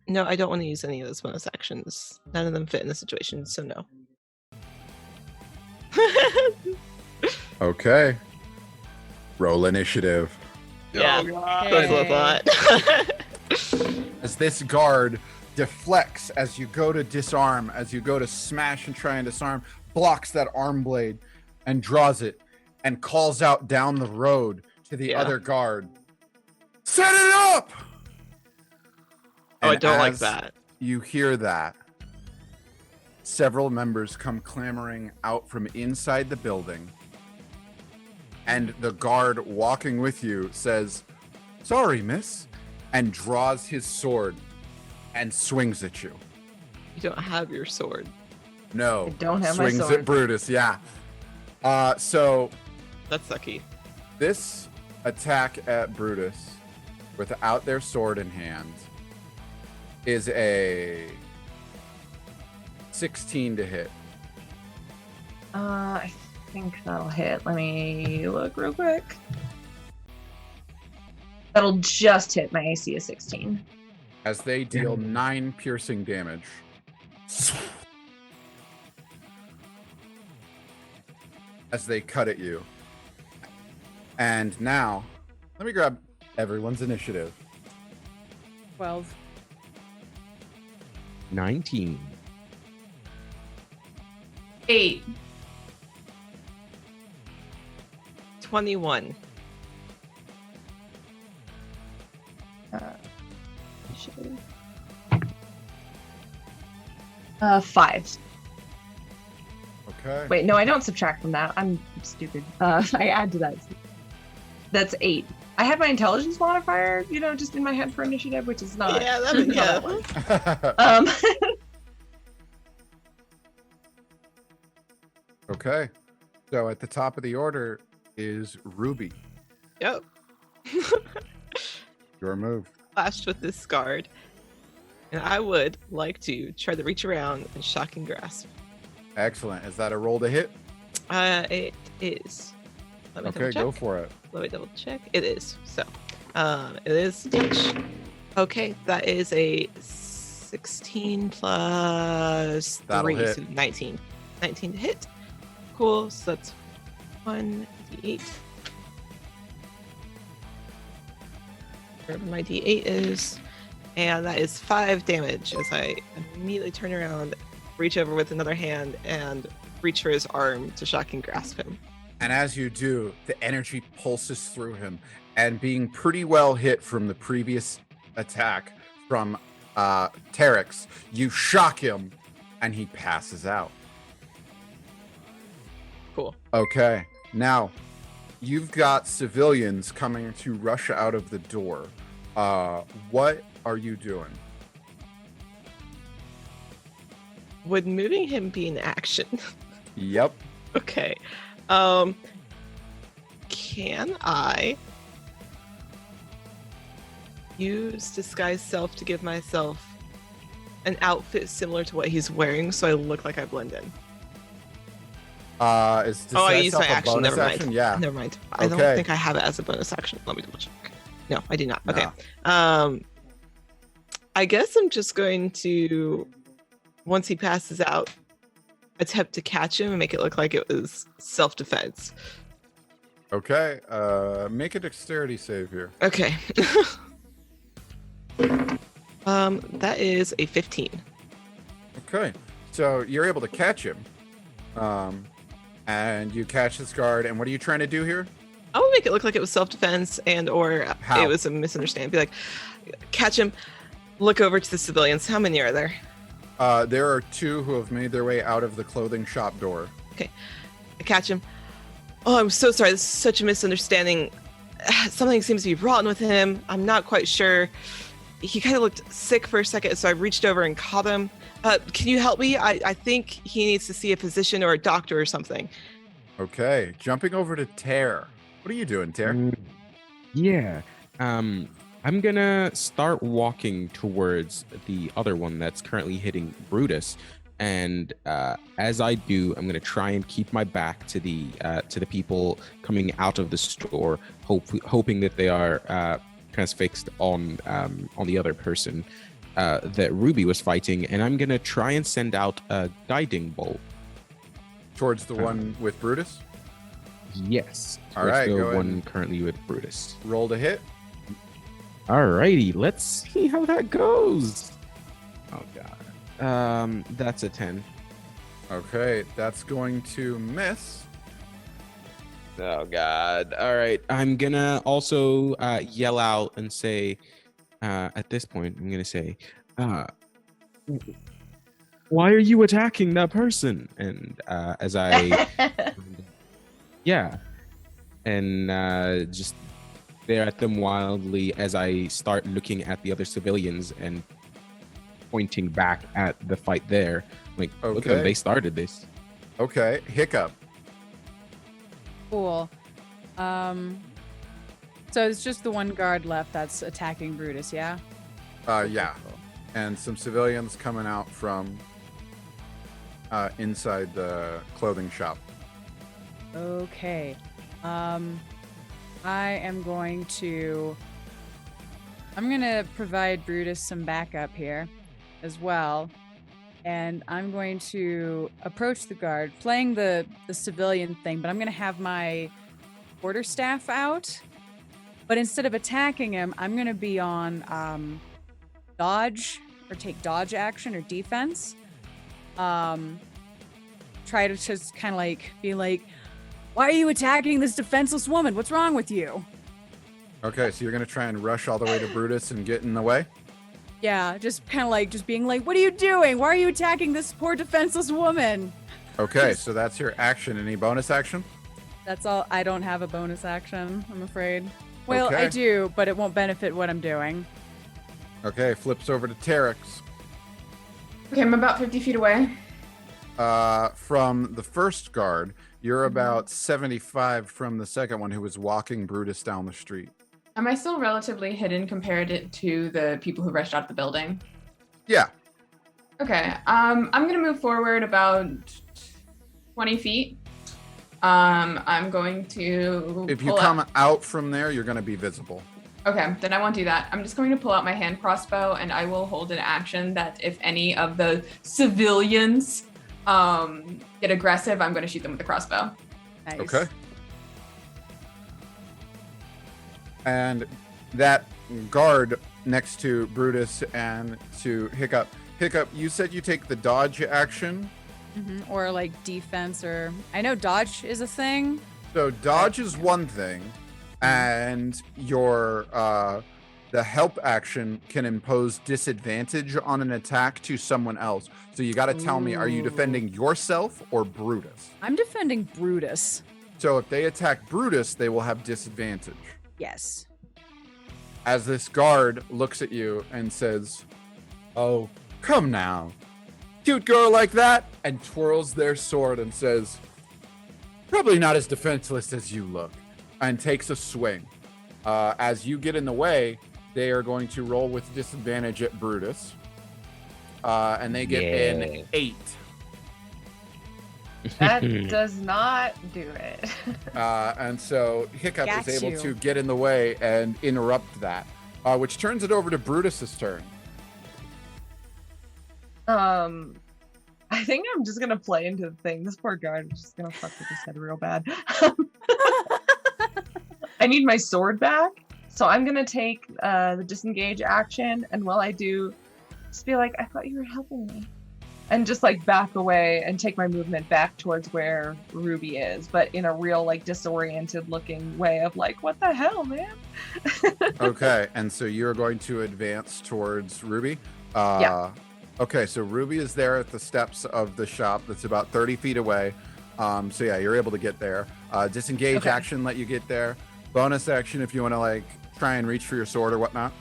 S6: No, I don't want to use any of those bonus actions. None of them fit in the situation, so no.
S1: Okay. Roll initiative.
S6: Yeah, that's what I thought.
S1: As this guard deflects as you go to disarm, as you go to smash and try and disarm, blocks that arm blade and draws it and calls out down the road to the other guard. Set it up!
S6: Oh,
S1: And
S6: I don't like
S1: as
S6: that.
S1: You hear that. Several members come clamoring out from inside the building. And the guard walking with you says, "Sorry, miss," and draws his sword and swings at you.
S6: You don't have your sword.
S1: No.
S2: I don't have my
S1: swings
S2: sword.
S1: at Brutus, yeah. So
S6: That's sucky.
S1: this attack at Brutus without their sword in hand is a 16 to hit.
S2: I think that'll hit. Let me look real quick. That'll just hit. My AC is 16.
S1: As they deal 9 piercing damage. As they cut at you. And now, let me grab everyone's initiative.
S4: 12.
S3: 19.
S5: 8.
S6: 21.
S2: Initiative. 5.
S1: Okay.
S2: Wait, no, I don't subtract from that. I'm stupid. I add to that. That's 8. I had my intelligence modifier, just in my head for initiative, which is not.
S6: Yeah,
S1: Okay. So at the top of the order is Ruby.
S6: Yep.
S1: Your move.
S6: Flashed with this guard. And I would like to try to reach around and shock and grasp.
S1: Excellent. Is that a roll to hit?
S6: It is. Let me
S1: Okay,
S6: double check.
S1: go for it.
S6: Let me double check. It is. So, it is touch. Okay, that is a 16 plus
S1: That'll
S6: 3,
S1: hit.
S6: so 19. 19 to hit. Cool. So that's 1d8. Wherever my d8 is, and that is 5 damage as I immediately turn around, reach over with another hand, and reach for his arm to shock and grasp him.
S1: And as you do, the energy pulses through him, and being pretty well hit from the previous attack from Terex, you shock him, and he passes out.
S6: Cool.
S1: Okay, now you've got civilians coming to rush out of the door. What are you doing?
S6: Would moving him be an action?
S1: Yep.
S6: Okay. Can I use disguise self to give myself an outfit similar to what he's wearing so I look like I blend in?
S1: Is to
S6: Oh, I
S1: set
S6: used my
S1: yourself a
S6: action.
S1: bonus
S6: Never mind.
S1: action? Yeah.
S6: Never mind. I don't
S1: Okay.
S6: think I have it as a bonus action. Let me double check. No, I do not.
S1: No.
S6: Okay. I guess I'm just going to, once he passes out, attempt to catch him and make it look like it was self-defense.
S1: Okay. Make a dexterity save here.
S6: Okay. That is a 15.
S1: Okay. So you're able to catch him. And you catch this guard. And what are you trying to do here?
S6: I will make it look like it was self-defense and or
S1: How?
S6: it was a misunderstanding. Be like, catch him, look over to the civilians. How many are there?
S1: There are 2 who have made their way out of the clothing shop door.
S6: Okay. I catch him. Oh, I'm so sorry. This is such a misunderstanding. Something seems to be rotten with him. I'm not quite sure. He kind of looked sick for a second, so I reached over and caught him. Can you help me? I think he needs to see a physician or a doctor or something.
S1: Okay. Jumping over to Tear. What are you doing, Tear?
S3: Yeah. I'm gonna start walking towards the other one that's currently hitting Brutus, and as I do, I'm gonna try and keep my back to the people coming out of the store, hoping that they are transfixed on the other person that Ruby was fighting, and I'm gonna try and send out a guiding bolt
S1: Towards the one with Brutus?
S3: Yes.
S1: All right,
S3: the
S1: go ahead
S3: one
S1: and-
S3: currently with Brutus.
S1: Roll to hit.
S3: Alrighty, let's see how that goes. Oh god. That's a 10.
S1: Okay. That's going to miss.
S3: Oh god. All right. I'm gonna also yell out and say, at this point, I'm gonna say, why are you attacking that person? And as I yeah. And just stare at them wildly as I start looking at the other civilians and pointing back at the fight there. Like, look at them,
S1: Okay.
S3: they started this.
S1: Okay. Hiccup.
S4: Cool. So it's just the one guard left that's attacking Brutus, yeah?
S1: Yeah. And some civilians coming out from inside the clothing shop.
S4: Okay. I'm gonna provide Brutus some backup here as well. And I'm going to approach the guard, playing the civilian thing, but I'm gonna have my quarterstaff out. But instead of attacking him, I'm gonna be on dodge or take dodge action or defense. Try to just kind of like be like, why are you attacking this defenseless woman? What's wrong with you?
S1: Okay, so you're gonna try and rush all the way to Brutus and get in the way?
S4: Yeah, just kind of like just being like, what are you doing? Why are you attacking this poor defenseless woman?
S1: Okay, so that's your action. Any bonus action?
S4: That's all. I don't have a bonus action, I'm afraid. Well,
S1: Okay.
S4: I do, but it won't benefit what I'm doing.
S1: Okay, flips over to Terex.
S5: Okay, I'm about 50 feet away.
S1: From the first guard, you're about 75 from the second one who was walking Brutus down the street.
S5: Am I still relatively hidden compared to the people who rushed out the building?
S1: Yeah.
S5: Okay, I'm gonna move forward about 20 feet. I'm going to
S1: If you
S5: pull
S1: come
S5: out.
S1: out from there, you're going to be visible.
S5: Okay, then I won't do that. I'm just going to pull out my hand crossbow and I will hold an action that if any of the civilians get aggressive, I'm going to shoot them with the crossbow.
S4: Nice.
S1: Okay. And that guard next to Brutus and to Hiccup. Hiccup, you said you take the dodge action.
S4: Or like defense, or I know dodge is a thing.
S1: So dodge is one thing, and your the help action can impose disadvantage on an attack to someone else. So you got to tell me, are you defending yourself or Brutus?
S4: I'm defending Brutus.
S1: So if they attack Brutus, they will have disadvantage.
S4: Yes.
S1: As this guard looks at you and says, "Oh, come now. Cute girl like that," and twirls their sword and says, "Probably not as defenseless as you look," and takes a swing. As you get in the way, they are going to roll with disadvantage at Brutus. and they get an 8.
S2: That does not do it.
S1: And so Hiccup
S4: Got
S1: is able
S4: you.
S1: to get in the way and interrupt that, which turns it over to Brutus's turn.
S2: I think I'm just gonna play into the thing. This poor guard is just gonna fuck with his head real bad. I need my sword back, so I'm gonna take the disengage action, and while I do, just be like, I thought you were helping me. And just like back away and take my movement back towards where Ruby is, but in a real like disoriented looking way of like, what the hell, man?
S1: Okay, and so you're going to advance towards Ruby?
S2: Yeah.
S1: Okay, so Ruby is there at the steps of the shop that's about 30 feet away. So yeah, you're able to get there. Disengage
S2: Okay.
S1: action let you get there. Bonus action if you want to like try and reach for your sword or whatnot.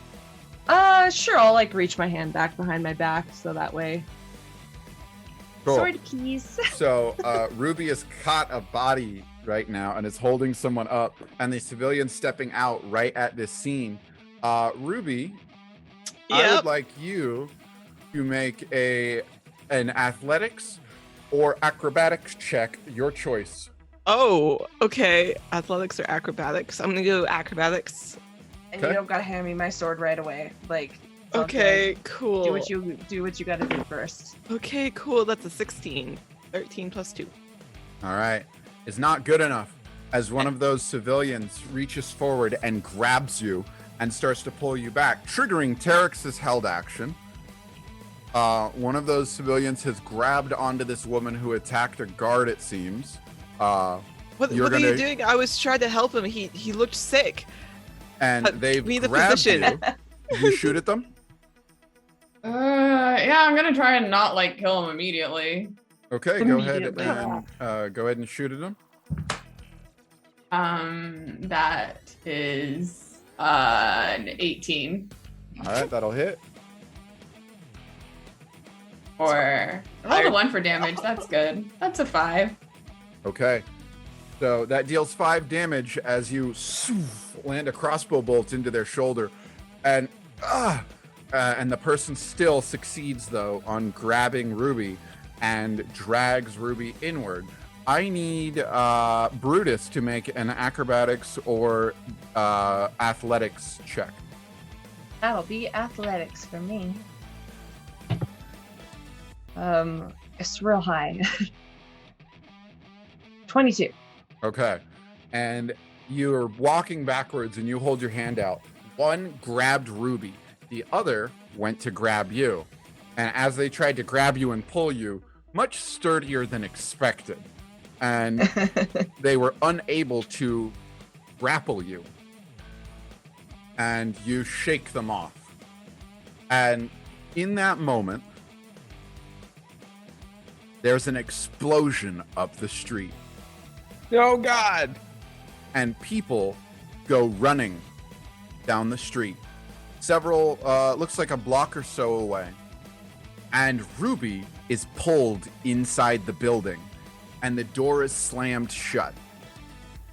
S2: Sure, I'll like reach my hand back behind my back so that way.
S1: Cool.
S2: Sword keys.
S1: So Ruby has caught a body right now and is holding someone up, and the civilian stepping out right at this scene. Ruby, I would
S6: Yep.
S1: like you to make an athletics or acrobatics check, your choice.
S6: Oh, okay. Athletics or acrobatics? I'm gonna go acrobatics.
S2: And
S1: Okay.
S2: you don't gotta hand me my sword right away. Like, it's all
S6: Okay,
S2: good.
S6: cool.
S2: Do what you gotta do first.
S6: Okay, cool. That's a 16. 13 plus 2.
S1: All right. Is not good enough as one of those civilians reaches forward and grabs you and starts to pull you back, triggering Terex's held action. One of those civilians has grabbed onto this woman who attacked a guard, it seems.
S6: What
S1: You're
S6: are you
S1: gonna-
S6: doing? I was trying to help him. He looked sick.
S1: And they've
S6: give me the
S1: grabbed
S6: position.
S1: you. You shoot at them?
S5: Yeah, I'm gonna try and not like kill him immediately.
S1: Okay, go ahead
S2: Immediately.
S1: and shoot at them.
S5: That is an 18.
S1: All right, that'll hit.
S5: Or I rolled a 1 for damage. That's good. That's a 5.
S1: Okay. So that deals 5 damage as you land a crossbow bolt into their shoulder. And the person still succeeds, though, on grabbing Ruby and drags Ruby inward. I need Brutus to make an acrobatics or athletics check.
S2: That'll be athletics for me. It's real high. 22.
S1: Okay. And you're walking backwards and you hold your hand out. One grabbed Ruby, the other went to grab you. And as they tried to grab you and pull you, much sturdier than expected. And they were unable to grapple you. And you shake them off. And in that moment, there's an explosion up the street. Oh God! And people go running down the street. Several, looks like a block or so away. And Ruby is pulled inside the building, and the door is slammed shut.